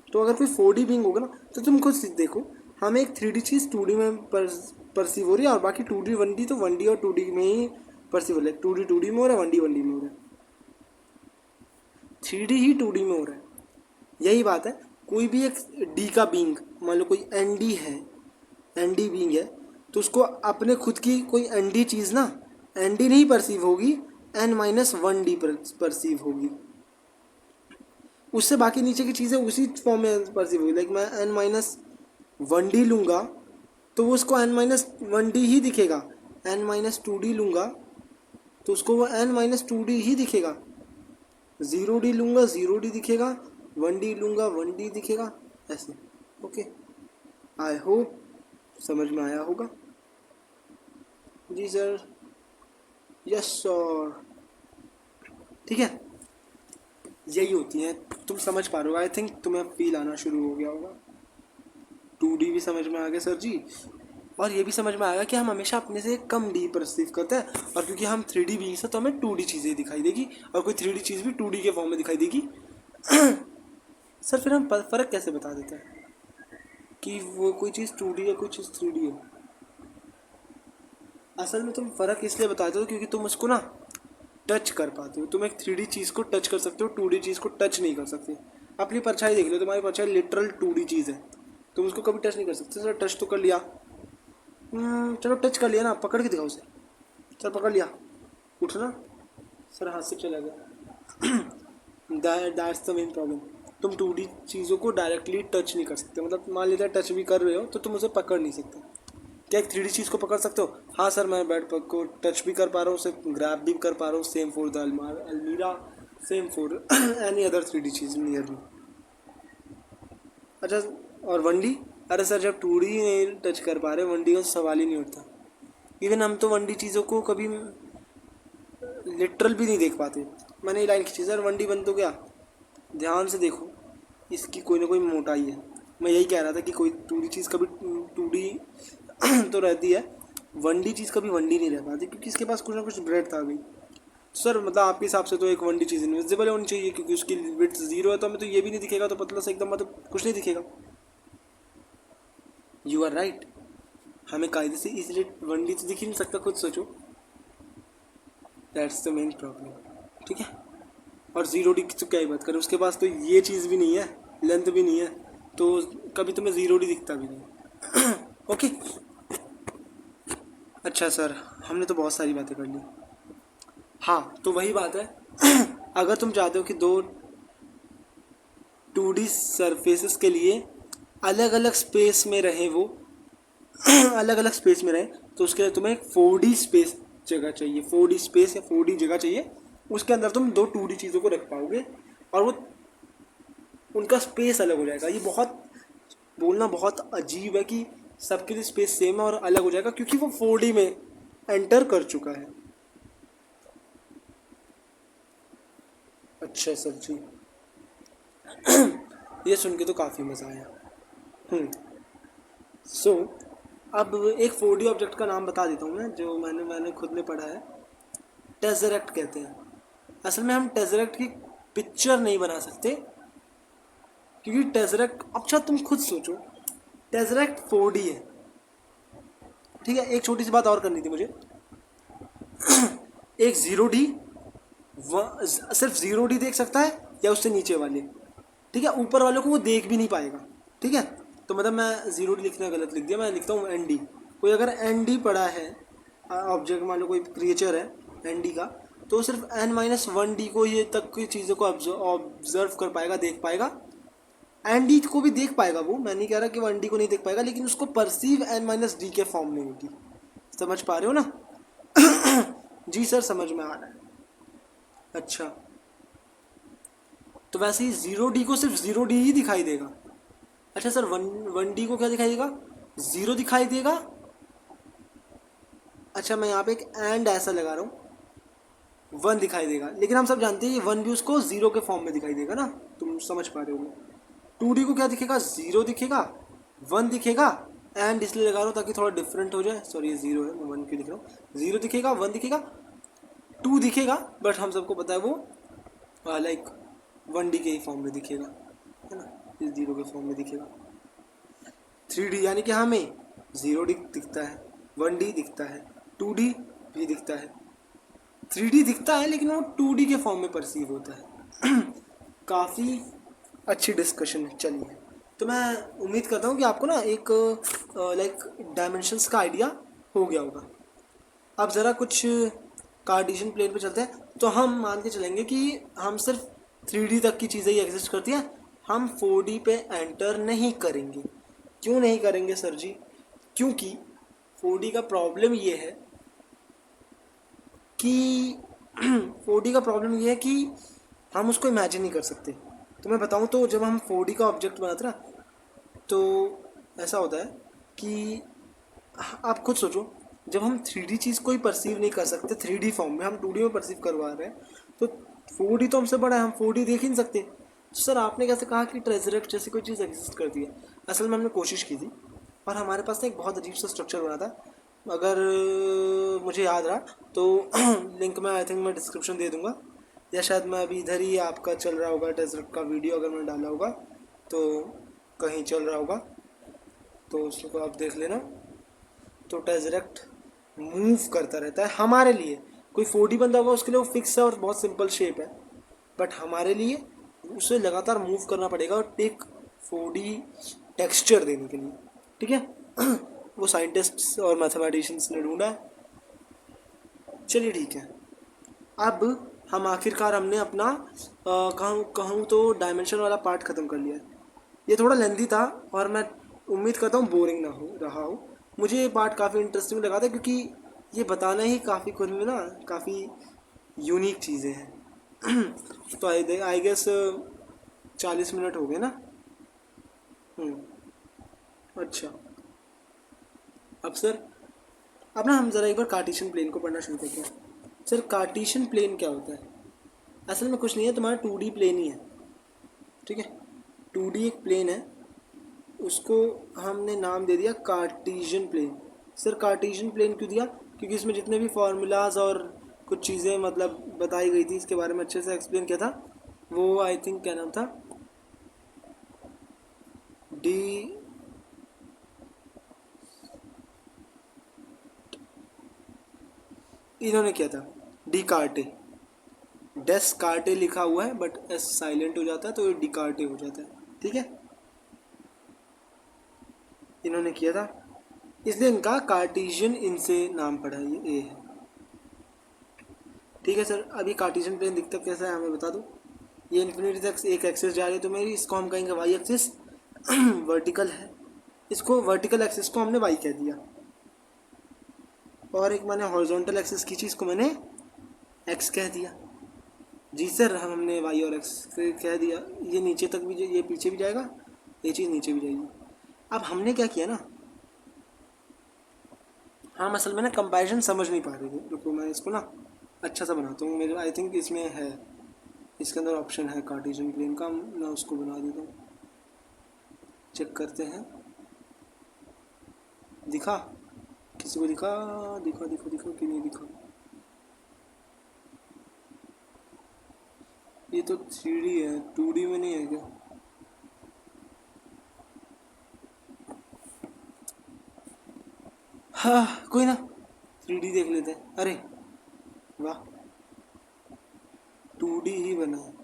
A: तो अगर कोई 4D बीइंग होगा ना, तो तुम खुद देखो, हमें एक 3D चीज़ 2D में परसीव हो रही है, और बाकी 2D 1D तो 1D और 2D में ही परसीव हो रहा है। 2D 2D में हो रहा है, 1D 1D में हो रहा है, 3D ही 2D में हो रहा है। यही बात है। कोई भी एक D का बीइंग, मान लो कोई ND है, ND बीइंग है, तो उसको अपने खुद की कोई ND चीज़ ना ND नहीं परसीव होगी, N-1D परसीव होगी। उससे बाकी नीचे की चीज़ें उसी फॉर्म में परसीव होगी। लाइक मैं N-1D लूँगा तो वो उसको N-1D ही दिखेगा। N-2D लूँगा तो उसको वो N-2D ही दिखेगा। 0D लूँगा 0D दिखेगा, 1D लूँगा 1D दिखेगा, ऐसे। ओके, आई होप समझ में आया होगा। जी सर, यस सर, ठीक है। यही होती है, तुम समझ पा रहे हो। आई थिंक तुम्हें फील आना शुरू हो गया होगा। 2D भी समझ में आ गया सर जी, और ये भी समझ में आएगा कि हम हमेशा अपने से कम डी परसीव करते हैं, और क्योंकि हम 3D बीइंग्स हैं तो हमें 2D चीज़ें दिखाई देगी, और कोई 3D चीज़ भी 2D के फॉर्म में दिखाई देगी। सर, फिर हम फ़र्क कैसे बता देते हैं कि वो कोई चीज़ 2D है, कोई चीज़ 3D है? असल में तुम फ़र्क इसलिए बताते हो क्योंकि तुम उसको ना टच कर पाते हो। तुम एक 3D चीज़ को टच कर सकते हो, 2D चीज़ को टच नहीं कर सकते। अपनी परछाई देख लो, तुम्हारी परछाई लिटरल 2D चीज़ है, तुम उसको कभी टच नहीं कर सकते। सर, टच तो कर लिया, चलो टच कर लिया ना, पकड़ के दिखाओ उसे। चल पकड़ लिया, उठना। सर, हाथ से चला गया। That's the main problem. तुम 2D चीज़ों को डायरेक्टली टच नहीं कर सकते, मतलब मान लीजिए टच भी कर रहे हो तो तुम उसे पकड़ नहीं सकते। क्या एक 3D चीज़ को पकड़ सकते हो? हाँ सर, मैं बेड पर को टच भी कर पा रहा हूँ, उसे ग्रैब भी कर पा रहा हूँ। सेम फॉर द अलमीरा, same for any other 3D cheese near me. अच्छा, और 1D? अरे सर, जब 2D नहीं टच कर पा रहे, 1D का सवाल ही नहीं उठता। इवन हम तो 1D चीज़ों को कभी लिटरल भी नहीं देख पाते। मैंने ये लाइन खींची, सर 1D बन तो गया, ध्यान से देखो, इसकी कोई ना कोई मोटाई है। मैं यही कह रहा था कि कोई 2D चीज़ कभी 2D तो रहती है, 1D चीज़ कभी 1D नहीं रह पाती, क्योंकि इसके पास कुछ ना कुछ ब्रेड आ गई। सर, मतलब आपके हिसाब से तो एक 1D चीज़ इनविजिबल होनी चाहिए, क्योंकि उसकी विड्थ 0 है, तो हमें तो ये भी नहीं दिखेगा, तो पतला सा एकदम, मतलब कुछ नहीं दिखेगा। यू आर राइट, हमें कायदे से इसलिए 1D तो दिख ही नहीं सकता, खुद सोचो। दैट्स द मेन प्रॉब्लम, ठीक है। और 0D की तो क्या ही बात करें, उसके पास तो ये चीज़ भी नहीं है, लेंथ भी नहीं है, तो कभी तुम्हें 0D दिखता भी नहीं। ओके, अच्छा सर, हमने तो बहुत सारी बातें कर ली। हाँ, तो वही बात है। अगर तुम चाहते हो कि दो 2D सरफेसेस के लिए अलग अलग स्पेस में रहे वो, अलग अलग स्पेस में रहे, तो उसके लिए तुम्हें 4D स्पेस जगह चाहिए, 4D स्पेस या 4D जगह चाहिए, उसके अंदर तुम दो 2D चीज़ों को रख पाओगे और वो उनका स्पेस अलग हो जाएगा। ये बहुत बोलना बहुत अजीब है कि सबके लिए स्पेस सेम है और अलग हो जाएगा, क्योंकि वो 4D में एंटर कर चुका है। अच्छा सर जी, ये सुन के तो काफ़ी मज़ा आया। सो अब एक 4D ऑब्जेक्ट का नाम बता देता हूँ मैं, जो मैंने खुद ने पढ़ा है। टेजरेक्ट कहते हैं। असल में हम टेजरेक्ट की पिक्चर नहीं बना सकते, क्योंकि टेजरेक्ट, अच्छा तुम खुद सोचो, टेजरेक्ट 4D है, ठीक है। एक छोटी सी बात और करनी थी मुझे। एक 0D सिर्फ 0D देख सकता है या उससे नीचे वाले, ठीक है। ऊपर वालों को वो देख भी नहीं पाएगा, ठीक है। तो मतलब मैं 0D लिखना गलत लिख दिया, मैं लिखता हूँ ND। कोई अगर ND पढ़ा है ऑब्जेक्ट, मान लो कोई क्रिएचर है ND का, तो सिर्फ N-1D को ये तक की चीज़ों को ऑब्जर्व कर पाएगा, देख पाएगा। ND को भी देख पाएगा वो, मैं नहीं कह रहा कि वो ND को नहीं देख पाएगा, लेकिन उसको परसीव N-D के फॉर्म में होगी। समझ पा रहे हो ना? जी सर, समझ में आ रहा है। अच्छा, तो वैसे ही 0D को सिर्फ 0D ही दिखाई देगा। अच्छा सर, 1D को क्या दिखाई देगा? 0 दिखाई देगा। अच्छा, मैं यहाँ पे एक एंड ऐसा लगा रहा हूँ, 1 दिखाई देगा, लेकिन हम सब जानते हैं ये 1 भी उसको 0 के फॉर्म में दिखाई देगा ना, तुम समझ पा रहे हो। 2D को क्या दिखेगा? 0 दिखेगा, 1 दिखेगा, एंड इसलिए लगा रहा हूँ ताकि थोड़ा डिफरेंट हो जाए। सॉरी, ये 0 है, मैं 1 क्यों दिख रहा हूँ। 0 दिखेगा, 1 दिखेगा, 2 दिखेगा, बट हम सबको पता है वो लाइक 1D के ही फॉर्म में दिखेगा, है ना, इस 0 के फॉर्म में दिखेगा। 3D यानी कि हमें 0D दिखता है, 1D दिखता है, 2D भी दिखता है, 3D दिखता है, लेकिन वो 2D के फॉर्म में परसीव होता है। काफ़ी अच्छी डिस्कशन है। चलिए, तो मैं उम्मीद करता हूँ कि आपको ना एक लाइक डायमेंशंस का आइडिया हो गया होगा। अब ज़रा कुछ कार्टेशियन प्लेन पे चलते हैं। तो हम मान के चलेंगे कि हम सिर्फ 3D तक की चीज़ें ही एग्जिस्ट करती हैं, हम 4D पे एंटर नहीं करेंगे। क्यों नहीं करेंगे सर जी? क्योंकि 4D का प्रॉब्लम ये है कि 4D का प्रॉब्लम ये है कि हम उसको इमेजिन नहीं कर सकते। तो मैं बताऊं तो जब हम 4D का ऑब्जेक्ट बनाते ना, तो ऐसा होता है कि आप खुद सोचो, जब हम 3D चीज़ को ही परसीव नहीं कर सकते 3D फॉर्म में, हम 2D में परसीव करवा रहे हैं, तो 4D तो हमसे बड़ा है, हम 4D देख ही नहीं सकते। तो सर आपने कैसे कहा कि ट्रेजरेक्ट जैसी कोई चीज़ एग्जिस्ट करती है? असल में हमने कोशिश की थी, और हमारे पास ना एक बहुत अजीब सा स्ट्रक्चर बना था। अगर मुझे याद रहा तो लिंक में आई थिंक मैं डिस्क्रिप्शन दे दूँगा, या शायद मैं अभी इधर ही आपका चल रहा होगा ट्रेजरेक्ट का वीडियो, अगर मैंने डाला होगा तो कहीं चल रहा होगा, तो उसको आप देख लेना। तो टेजरेक्ट मूव करता रहता है हमारे लिए। कोई 4D बंदा होगा उसके लिए वो फिक्स है और बहुत सिंपल शेप है, बट हमारे लिए उसे लगातार मूव करना पड़ेगा और एक 4D टेक्सचर देने के लिए, ठीक है। वो साइंटिस्ट्स और मैथमेटिशियंस ने ढूंढा है। चलिए ठीक है, अब हम आखिरकार हमने अपना कहूँ तो डायमेंशन वाला पार्ट ख़त्म कर लिया है। ये थोड़ा लेंथी था और मैं उम्मीद करता हूँ बोरिंग ना हो रहा हो। मुझे ये पार्ट काफ़ी इंटरेस्टिंग लगा था, क्योंकि ये बताना ही काफ़ी खुद में ना काफ़ी यूनिक चीज़ें हैं। तो आई गेस 40 मिनट हो गए ना। अच्छा, अब सर, अब ना हम ज़रा एक बार कार्टेशियन प्लेन को पढ़ना शुरू करते हैं। सर कार्टेशियन प्लेन क्या होता है? असल में कुछ नहीं है, तुम्हारा 2D प्लेन ही है, ठीक है। 2D एक प्लेन है, उसको हमने नाम दे दिया Cartesian plane. Sir Cartesian plane क्यों दिया? क्योंकि इसमें जितने भी फार्मूलाज और कुछ चीज़ें मतलब बताई गई थी, इसके बारे में अच्छे से एक्सप्लेन किया था। वो आई थिंक क्या नाम था, डी इन्होंने किया था, डिकार्टे। डेस्कार्टे लिखा हुआ है बट एस साइलेंट हो जाता है, तो ये डिकार्टे हो जाता है, ठीक है। इन्होंने किया था, इसलिए इनका कार्टेशियन इनसे नाम पड़ा है, ये ए है, ठीक है सर। अभी कार्टेशियन प्लेन दिखता कैसा है हमें बता दो। ये इन्फिनिटी तक एक एक्सिस जा रही है तो मेरी, इसको हम कहेंगे वाई एक्सिस। वर्टिकल है, इसको वर्टिकल एक्सिस को हमने वाई कह दिया। और एक मैंने हॉरिजॉन्टल एक्सिस की चीज़ को मैंने एक्स कह दिया। जी सर, हमने वाई और एक्स कह दिया। ये नीचे तक भी, ये पीछे भी जाएगा, ये चीज़ नीचे भी जाएगी। अब हमने क्या किया ना, हाँ असल में ना कंपैरिजन समझ नहीं पा रही थी, रुको मैं इसको ना अच्छा सा बनाता हूँ। मेरे आई थिंक इसमें है, इसके अंदर ऑप्शन है कार्टेशियन प्लेन का, मैं उसको बना देता हूँ। चेक करते हैं, दिखा किसी को? दिखा दिखा दिखा दिखा कि नहीं दिखा? ये तो 3D है, 2D में नहीं है क्या? हाँ कोई ना, 3D देख लेते हैं। अरे वाह, 2D ही बना है।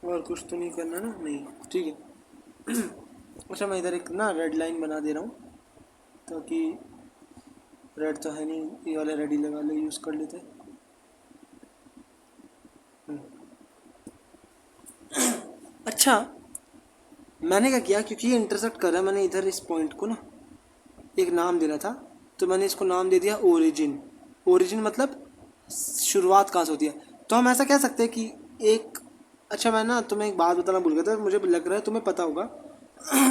A: और कुछ तो नहीं करना ना? नहीं, ठीक है। अच्छा मैं इधर एक ना रेड लाइन बना दे रहा हूँ, ताकि रेड तो है नहीं, ये वाला रेड ही लगा ले, यूज़ कर लेते हैं। अच्छा मैंने क्या किया, क्योंकि ये इंटरसेक्ट कर रहा है, मैंने इधर इस पॉइंट को ना एक नाम देना था, तो मैंने इसको नाम दे दिया ओरिजिन। ओरिजिन मतलब शुरुआत कहाँ से होती है। तो हम ऐसा कह सकते हैं कि एक, अच्छा मैं ना तुम्हें एक बात बताना भूल गया था, मुझे लग रहा है तुम्हें पता होगा।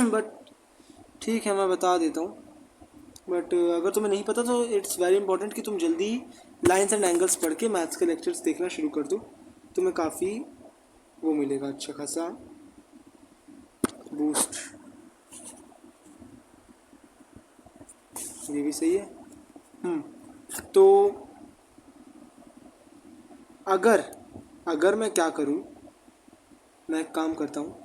A: बट ठीक है मैं बता देता हूँ। बट अगर तुम्हें नहीं पता तो इट्स वेरी इंपॉर्टेंट कि तुम जल्दी लाइंस एंड एंगल्स पढ़ के मैथ्स के लेक्चर्स देखना शुरू कर दो, तुम्हें काफ़ी वो मिलेगा, अच्छा खासा बूस्ट। ये भी सही है। तो अगर अगर मैं क्या करूँ, मैं एक काम करता हूँ,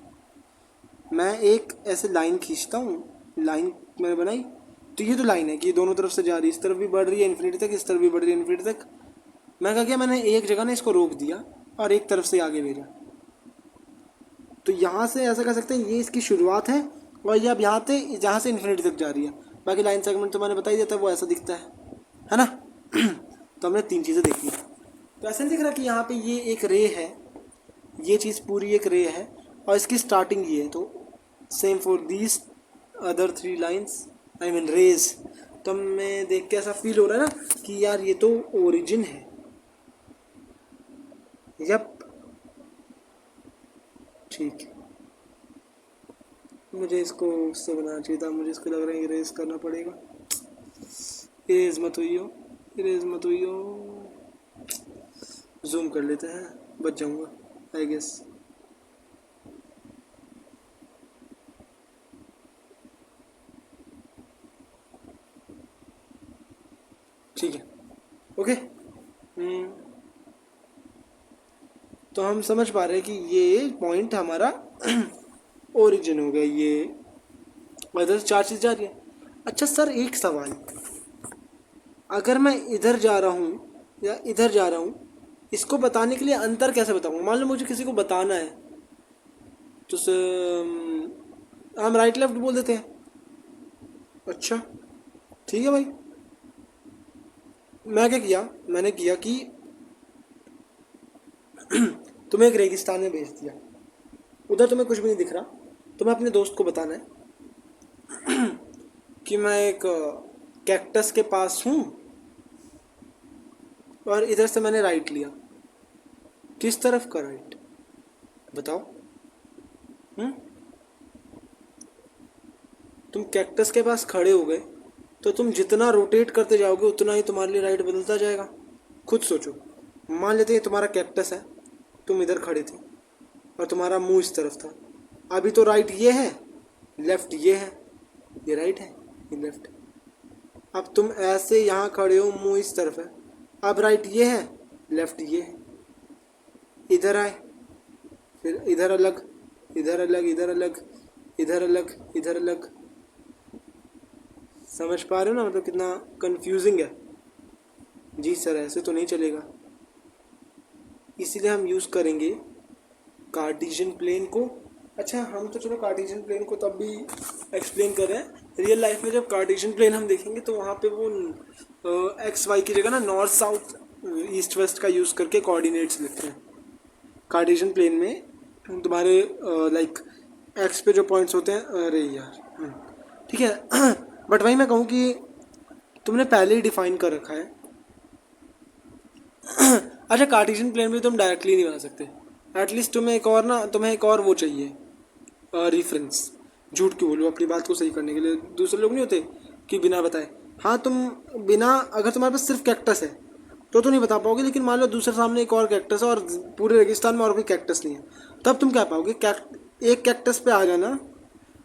A: मैं एक ऐसे लाइन खींचता हूँ, लाइन मैंने बनाई, तो ये तो लाइन है कि दोनों तरफ से जा रही है, इस तरफ भी बढ़ रही है इन्फिनिटी तक, इस तरफ भी बढ़ रही है इन्फिनिटी तक। मैं क्या किया, मैंने एक जगह ना इसको रोक दिया और एक तरफ से आगे भेजा। तो यहाँ से ऐसा कह सकते हैं ये इसकी शुरुआत है, और ये अब यहाँ से जहाँ से इन्फिनिटी तक जा रही है। बाकी लाइन सेगमेंट तो मैंने बता ही देता है, वो ऐसा दिखता है ना। तो हमने तीन चीज़ें देखी। तो ऐसा नहीं दिख रहा कि यहाँ पे ये एक रे है, ये चीज़ पूरी एक रे है और इसकी स्टार्टिंग ये है। तो same for these other 3 lines, I mean rays. तो हमें देख के ऐसा फील हो रहा है ना कि यार ये तो ओरिजिन है। यप, ठीक है। मुझे इसको उससे बनाना चाहिए था, मुझे इसको लग रहा है इरेज करना पड़ेगा। इरेज मत हुई हो, इरेज मत हुई हो। जूम कर लेते हैं, बच जाऊंगा आई गेस। ठीक है, ओके। तो हम समझ पा रहे हैं कि ये पॉइंट हमारा ओरिजिन हो गया, ये इधर से 4 चीज़ जा रही है। अच्छा सर एक सवाल, अगर मैं इधर जा रहा हूँ या इधर जा रहा हूँ, इसको बताने के लिए अंतर कैसे बताऊँगा? मान लो मुझे किसी को बताना है, तो हम राइट लेफ्ट बोल देते हैं। अच्छा ठीक है भाई। मैं क्या किया, मैंने किया कि तुम्हें एक रेगिस्तान में भेज दिया, उधर तुम्हें कुछ भी नहीं दिख रहा, तुम्हें अपने दोस्त को बताना है कि मैं एक कैक्टस के पास हूँ और इधर से मैंने राइट लिया। किस तरफ का राइट बताओ? तुम कैक्टस के पास खड़े हो गए, तो तुम जितना रोटेट करते जाओगे उतना ही तुम्हारे लिए राइट बदलता जाएगा। खुद सोचो, मान लेते हैं तुम्हारा कैक्टस है, तुम इधर खड़े थे और तुम्हारा मुंह इस तरफ था। अभी तो राइट ये है, लेफ्ट ये है, ये राइट है, ये लेफ्ट। अब तुम ऐसे यहाँ खड़े हो, मुंह इस तरफ है, अब राइट ये है, लेफ्ट ये है। इधर आए, फिर इधर अलग, इधर अलग, इधर अलग, इधर अलग, इधर अलग। समझ पा रहे हो ना, मतलब कितना कंफ्यूजिंग है? जी सर ऐसे तो नहीं चलेगा, इसीलिए हम यूज़ करेंगे कार्टेशियन प्लेन को। अच्छा हम तो चलो कार्टेशियन प्लेन को तब भी एक्सप्लेन कर रहे हैं रियल लाइफ में जब कार्टेशियन प्लेन हम देखेंगे तो वहाँ पे वो एक्स वाई की जगह ना नॉर्थ साउथ ईस्ट वेस्ट का यूज़ करके कोऑर्डिनेट्स लिखते हैं। कार्टेशियन प्लेन में तुम्हारे लाइक एक्स पे जो पॉइंट्स होते हैं, अरे यार ठीक है बट वही मैं कहूँ कि तुमने पहले ही डिफाइन कर रखा है अच्छा कार्टेशियन प्लेन में तुम डायरेक्टली नहीं बना सकते, एटलीस्ट तुम्हें एक और वो चाहिए रेफरेंस। झूठ क्यों बोलो अपनी बात को सही करने के लिए, दूसरे लोग नहीं होते कि बिना बताए। हाँ तुम बिना, अगर तुम्हारे पास सिर्फ कैक्टस है तो नहीं बता पाओगे, लेकिन मान लो दूसरे सामने एक और कैक्टस है और पूरे रेगिस्तान में और कोई कैक्टस नहीं है, तब तुम क्या पाओगे? एक कैक्टस पे आ जाना,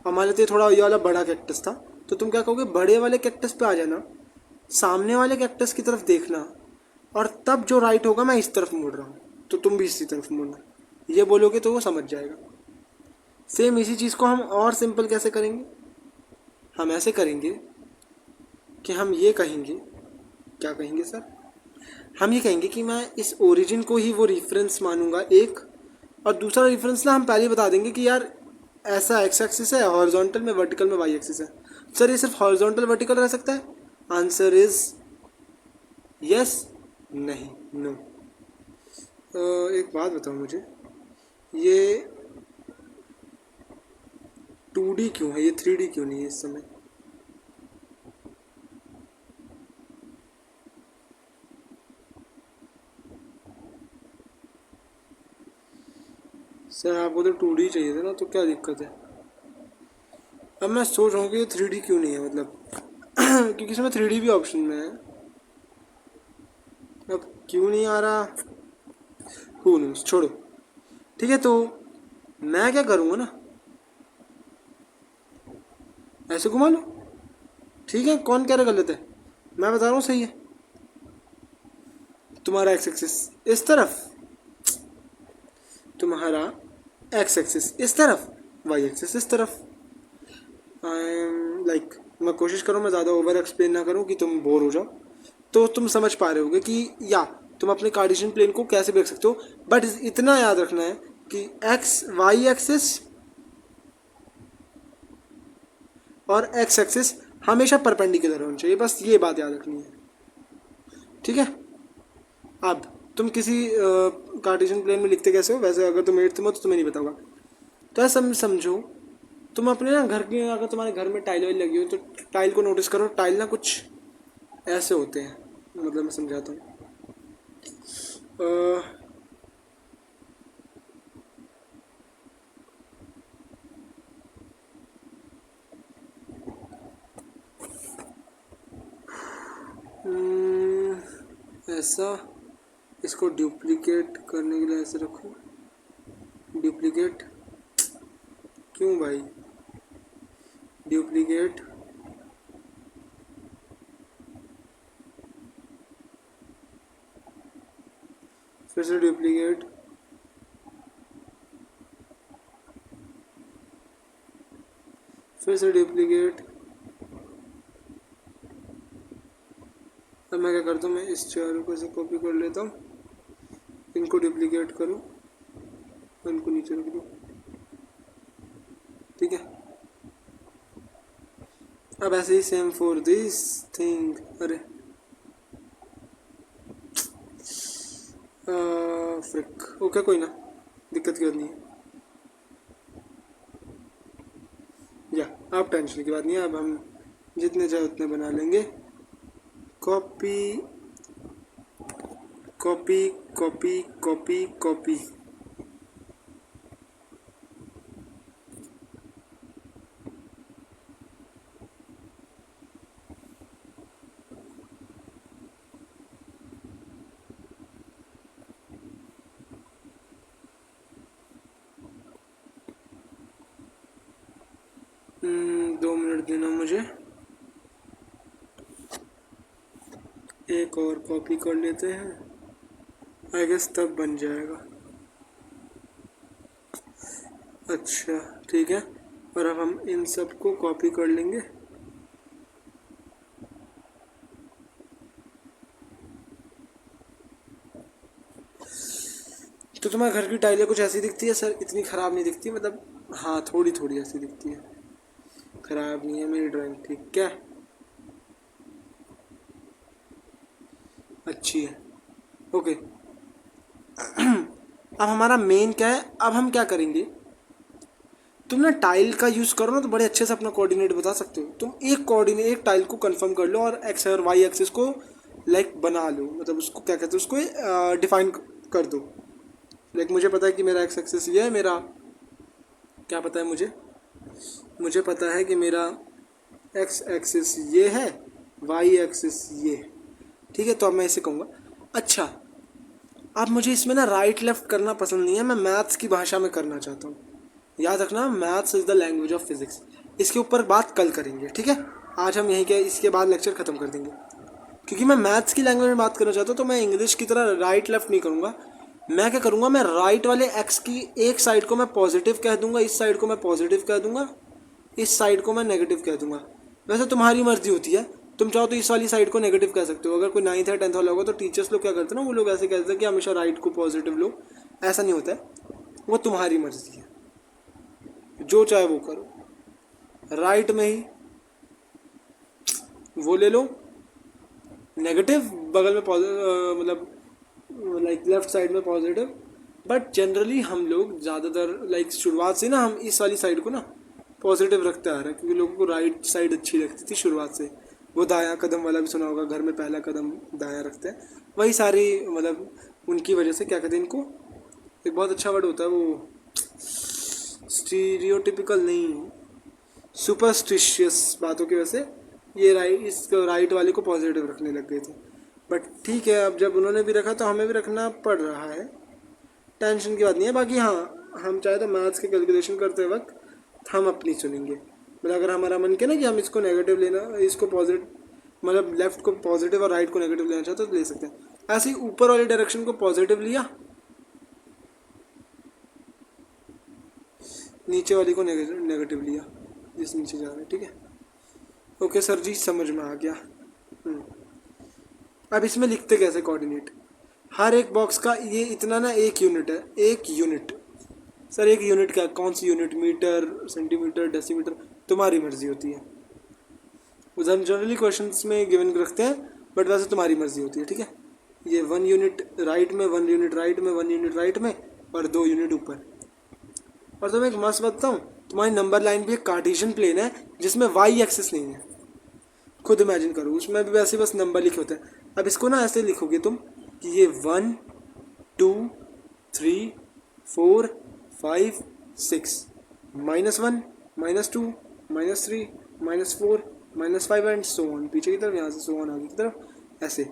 A: और मान लेते थोड़ा ये वाला बड़ा कैक्टस था, तो तुम क्या कहोगे? बड़े वाले कैक्टस पे आ जाना, सामने वाले कैक्टस की तरफ देखना, और तब जो राइट होगा मैं इस तरफ मुड़ रहा हूँ तो तुम भी इसी तरफ मुड़ना, ये बोलोगे तो वो समझ जाएगा। सेम इसी चीज़ को हम और सिंपल कैसे करेंगे? हम ऐसे करेंगे कि हम ये कहेंगे, क्या कहेंगे सर? हम ये कहेंगे कि मैं इस ओरिजिन को ही वो रेफरेंस मानूंगा एक, और दूसरा रेफरेंस ना हम पहले ही बता देंगे कि यार ऐसा एक्स एक्सिस है हॉरिजॉन्टल में, वर्टिकल में वाई एक्सिस है। सर ये सिर्फ हॉरिजॉन्टल वर्टिकल रह सकता है? आंसर इज यस, नहीं, नो। एक बात बताओ मुझे, ये 2D क्यों है, ये 3D क्यों नहीं है इस समय? सर आपको तो 2D चाहिए था ना, तो क्या दिक्कत है? अब मैं सोच रहा हूँ कि ये 3D क्यों नहीं है, मतलब क्योंकि इसमें 3D भी ऑप्शन में है। अब क्यों नहीं आ रहा, हु नोस, छोड़ो। ठीक है, तो मैं क्या करूँगा ना, ऐसे घुमा लो। ठीक है, कौन कह रहा गलत है? मैं बता रहा हूँ सही है। तुम्हारा एक्स एक्सिस इस तरफ, तुम्हारा एक्स एक्सिस इस तरफ, वाई एक्सिस इस तरफ। आई एम लाइक, मैं कोशिश करूँ मैं ज़्यादा ओवर एक्सप्लेन ना करूँ कि तुम बोर हो जाओ, तो तुम समझ पा रहे होगे कि या तुम अपने कार्टेशियन प्लेन को कैसे देख सकते हो। बट इतना याद रखना है कि एक्स वाई एक्सिस और एक्स एक्सिस हमेशा परपेंडिकुलर होना चाहिए, बस ये बात याद रखनी है। ठीक है, अब तुम किसी कार्टेशियन प्लेन में लिखते कैसे हो? वैसे अगर तुम 8th में हो तो तुम्हें नहीं बताऊंगा। तो ऐसा समझो, तुम अपने ना घर के, अगर तुम्हारे घर में टाइल वाइल लगी हो तो टाइल को नोटिस करो। टाइल ना कुछ ऐसे होते हैं, मतलब मैं समझाता हूँ। ऐसा, इसको डुप्लीकेट करने के लिए ऐसे रखो। डुप्लीकेट क्यों भाई? डुप्लीकेट, फिर से डुप्लीकेट, फिर से डुप्लीकेट। अब मैं क्या करता हूँ, मैं इस चारों को ऐसे कॉपी कर लेता हूँ, इनको डुप्लीकेट करूँ, इनको नीचे रख दूँ। ठीक है, अब ऐसे ही सेम फॉर दिस थिंग। अरे फ्रिक, ओके कोई ना, दिक्कत की बात नहीं है। या आप टेंशन की बात नहीं है, अब हम जितने चाहे उतने बना लेंगे। Copy copy copy copy copy. दो मिनट देना मुझे, एक और कॉपी कर लेते हैं, आई गेस तब बन जाएगा। अच्छा ठीक है, और अब हम इन सब को कॉपी कर लेंगे। तो तुम्हारे घर की टाइलें कुछ ऐसी दिखती है सर? इतनी ख़राब नहीं दिखती, मतलब हाँ थोड़ी थोड़ी ऐसी दिखती है। ख़राब नहीं है मेरी ड्राइंग, ठीक है, अच्छी है। ओके अब हमारा मेन क्या है, अब हम क्या करेंगे, तुम ना टाइल का यूज़ करो ना तो बड़े अच्छे से अपना कोऑर्डिनेट बता सकते हो। तुम एक कोऑर्डिनेट, एक टाइल को कंफर्म कर लो और एक्स और वाई एक्सिस को लाइक बना लो, मतलब उसको क्या कहते हैं, उसको डिफाइन कर दो। लाइक मुझे पता है कि मेरा एक्स एक्सिस ये है, मेरा क्या पता है मुझे पता है कि मेरा एक्स एक्सिस ये है, वाई एक्सिस ये है, ठीक है। तो अब मैं इसे कहूँगा, अच्छा अब मुझे इसमें ना राइट लेफ्ट करना पसंद नहीं है, मैं मैथ्स की भाषा में करना चाहता हूँ। याद रखना, maths is the language of physics. इसके ऊपर बात कल करेंगे, ठीक है। आज हम यहीं के इसके बाद लेक्चर ख़त्म कर देंगे, क्योंकि मैं मैथ्स की लैंग्वेज में बात करना चाहता हूँ। तो मैं इंग्लिश की तरह राइट लेफ्ट नहीं करूँगा। मैं क्या करूँगा, मैं राइट वाले एक्स की एक साइड को मैं पॉजिटिव कह दूँगा, इस साइड को मैं पॉजिटिव कह दूँगा, इस साइड को मैं नेगेटिव कह दूँगा। वैसे तुम्हारी मर्जी होती है, तुम चाहो तो इस वाली साइड को नेगेटिव कह सकते हो। अगर कोई 9th या 10th वाला होगा तो टीचर्स लोग क्या करते हैं ना, वो लोग ऐसे कहते हैं कि हमेशा राइट को पॉजिटिव लो, ऐसा नहीं होता है, वो तुम्हारी मर्जी है, जो चाहे वो करो। राइट में ही वो ले लो, नेगेटिव बगल में मतलब लाइक लेफ्ट साइड में पॉजिटिव। बट जनरली हम लोग ज़्यादातर लाइक शुरुआत से ना हम इस वाली साइड को ना पॉजिटिव रखते आ रहे हैं, क्योंकि लोगों को राइट साइड अच्छी लगती थी शुरुआत से। वो दायां कदम वाला भी सुना होगा, घर में पहला कदम दायां रखते हैं, वही सारी मतलब उनकी वजह से क्या कहते हैं इनको, एक बहुत अच्छा वर्ड होता है वो, स्टीरियोटिपिकल नहीं, सुपरस्टिशियस बातों की वजह से ये इस राइट वाले को पॉजिटिव रखने लग गए थे। बट ठीक है, अब जब उन्होंने भी रखा तो हमें भी रखना पड़ रहा है, टेंशन की बात नहीं है। बाकी हाँ, हम चाहे तो मैथ्स के कैलकुलेशन करते वक्त हम अपनी चुनेंगे। मतलब अगर हमारा मन किया ना कि हम इसको नेगेटिव लेना, इसको पॉजिटिव मतलब लेफ्ट को पॉजिटिव और राइट को नेगेटिव लेना चाहते तो ले सकते हैं। ऐसे ही ऊपर वाली डायरेक्शन को पॉजिटिव लिया, नीचे वाली को नेगेटिव लिया, जिस नीचे जा रहा है, ठीक है। ओके सर जी, समझ में आ गया। अब इसमें लिखते कैसे कोऑर्डिनेट, हर एक बॉक्स का ये इतना ना एक यूनिट है, एक यूनिट। सर एक यूनिट क्या, कौन सी यूनिट, मीटर, सेंटीमीटर, डेसीमीटर, तुम्हारी मर्जी होती है। उधर जनरली क्वेश्चंस में गिवन रखते हैं, बट वैसे तुम्हारी मर्जी होती है, ठीक है। ये 1 यूनिट राइट में, 1 यूनिट राइट में, 1 यूनिट राइट में और 2 यूनिट ऊपर। और तुम्हें एक मस्त बताऊँ, तुम्हारी नंबर लाइन भी एक कार्टेशियन प्लेन है जिसमें वाई एक्सिस नहीं है। खुद इमेजिन करो, उसमें भी वैसे बस नंबर लिखे होते हैं। अब इसको ना ऐसे लिखोगे तुम कि ये 1 2 3 4 5 6 -1 -2 -3 -4 -5 एंड सो ऑन, पीछे की तरफ, यहाँ से सो ऑन आगे की तरफ, ऐसे।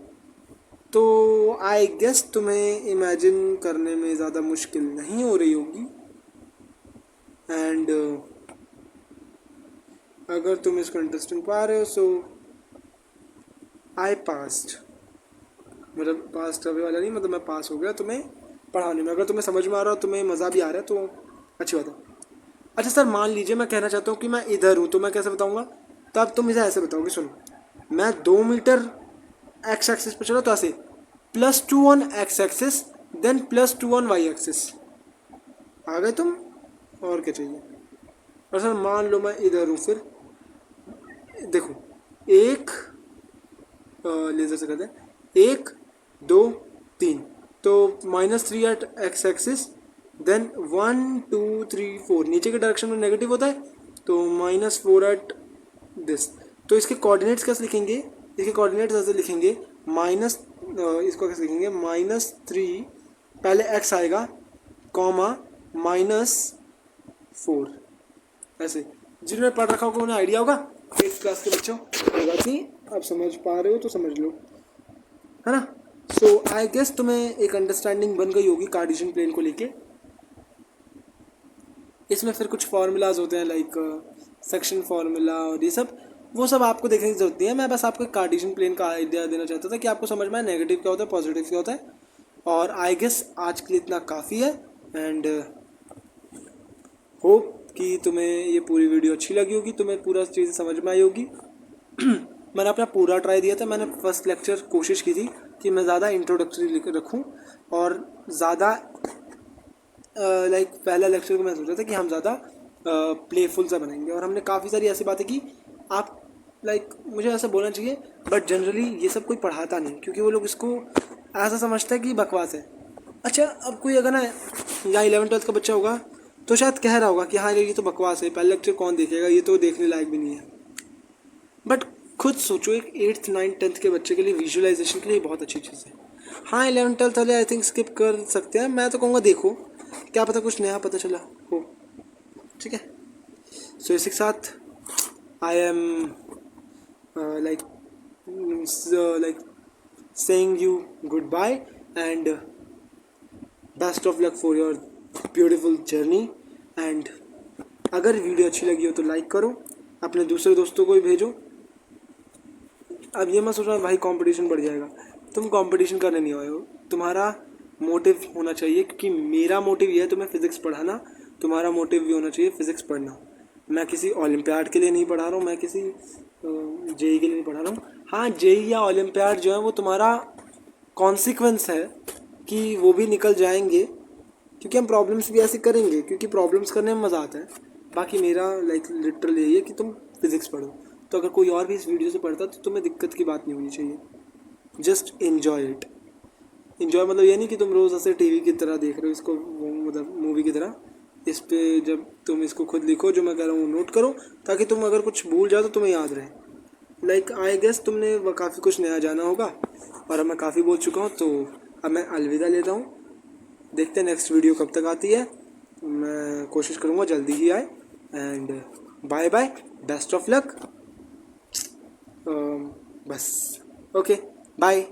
A: तो आई गेस तुम्हें इमेजिन करने में ज़्यादा मुश्किल नहीं हो रही होगी। एंड अगर तुम इसको इंटरेस्टिंग पा रहे हो सो आई पास्ड, मतलब पास्ट अवे वाला नहीं, मतलब मैं पास हो गया तुम्हें पढ़ाने में। अगर तुम्हें समझ में आ रहा हो, तुम्हें मज़ा भी आ रहा है तो अच्छी बात है। अच्छा सर, मान लीजिए मैं कहना चाहता हूँ कि मैं इधर हूँ, तो मैं कैसे बताऊँगा, तो अब तुम इसे ऐसे बताओगे, सुनो, मैं 2 मीटर एक्स एक्सिस पर चलो तो ऐसे +2 on x axis then +2 on y axis, आ गए तुम, और क्या चाहिए। और सर मान लो मैं इधर हूँ, फिर देखो, एक लेज़र से कहते हैं 1 2 3, तो -3 एट एक्स एक्सिस देन 1 2 3 4, नीचे के डायरेक्शन में नेगेटिव होता है तो -4 एट दिस। तो इसके कोऑर्डिनेट्स कैसे लिखेंगे, इसके कोऑर्डिनेट्स ऐसे लिखेंगे, इसको कैसे लिखेंगे, -3 पहले x आएगा, कॉमा -4, ऐसे। जिन्होंने पढ़ रखा होगा उन्हें आइडिया होगा, 8th क्लास के बच्चों, कोई बात नहीं, आप समझ पा रहे हो तो समझ लो, है ना। सो आई गेस तुम्हें एक अंडरस्टैंडिंग बन गई होगी कार्टेशियन प्लेन को लेके। इसमें फिर कुछ फार्मूलाज होते हैं लाइक सेक्शन फार्मूला और ये सब, वो सब आपको देखने की जरूरत नहीं है। मैं बस आपको कार्टेशियन प्लेन का आइडिया देना चाहता था कि आपको समझ में आए नेगेटिव क्या होता है, पॉजिटिव क्या होता है। और आई गेस आज के लिए इतना काफ़ी है, एंड होप कि तुम्हें ये पूरी वीडियो अच्छी लगी होगी, तुम्हें पूरा चीज़ समझ में आई होगी। मैंने अपना पूरा ट्राई दिया था। मैंने फर्स्ट लेक्चर कोशिश की थी कि मैं ज़्यादा इंट्रोडक्टरी रखूं, और ज़्यादा लाइक पहला लेक्चर को मैं सोचा था कि हम ज़्यादा प्लेफुल सा बनाएंगे। और हमने काफ़ी सारी ऐसी बातें की, आप मुझे ऐसा बोलना चाहिए, बट जनरली ये सब कोई पढ़ाता नहीं, क्योंकि वो लोग इसको ऐसा समझता है कि बकवास है। अच्छा, अब कोई अगर ना या 11th-12th का बच्चा होगा तो शायद कह रहा होगा कि हाँ ये तो बकवास है, पहले लेक्चर कौन देखेगा, ये तो देखने लायक भी नहीं है। बट खुद सोचो, एक 8th 9th 10th के बच्चे के लिए विजुअलाइजेशन के लिए बहुत अच्छी चीज़ है। हाँ 11th 12th वाले आई थिंक स्किप कर सकते हैं, मैं तो कहूँगा देखो, क्या पता कुछ नया पता चला हो। ठीक है, सो इसी के साथ I am like saying you goodbye and best of luck for your beautiful journey। and अगर वीडियो अच्छी लगी हो तो लाइक करो, अपने दूसरे दोस्तों को भी भेजो। अब ये मत सोचना भाई कंपटीशन बढ़ जाएगा, तुम कंपटीशन करने नहीं आए हो, तुम्हारा मोटिव होना चाहिए, क्योंकि मेरा मोटिव ये है तुम्हें फिज़िक्स पढ़ाना, तुम्हारा मोटिव भी होना चाहिए फिज़िक्स पढ़ना। मैं किसी ओलंपियाड के लिए नहीं पढ़ा रहा हूँ, मैं किसी जेई के लिए नहीं पढ़ा रहा हूँ। हाँ जेई या ओलंपियाड जो है वो तुम्हारा कॉन्सिक्वेंस है कि वो भी निकल जाएंगे, क्योंकि हम प्रॉब्लम्स भी ऐसे करेंगे, क्योंकि प्रॉब्लम्स करने में मज़ा आता है। बाकी मेरा लिटरल यही है कि तुम फिज़िक्स पढ़ो। तो अगर कोई और भी इस वीडियो से पढ़ता तो तुम्हें दिक्कत की बात नहीं होनी चाहिए, जस्ट इन्जॉय इट। इन्जॉय मतलब ये नहीं कि तुम रोज़ ऐसे टीवी की तरह देख रहे हो इसको, मतलब मूवी की तरह। इस पे जब तुम इसको खुद लिखो, जो मैं कह रहा हूँ नोट करो, ताकि तुम अगर कुछ भूल जाओ तो तुम्हें याद रहे। आई गेस तुमने काफ़ी कुछ नया जाना होगा, और अब मैं काफ़ी बोल चुका हूँ, तो अब मैं अलविदा लेता हूँ। देखते हैं नेक्स्ट वीडियो कब तक आती है, मैं कोशिश करूँगा जल्दी ही आए। And bye bye, best of luck. बस ओके, बाय।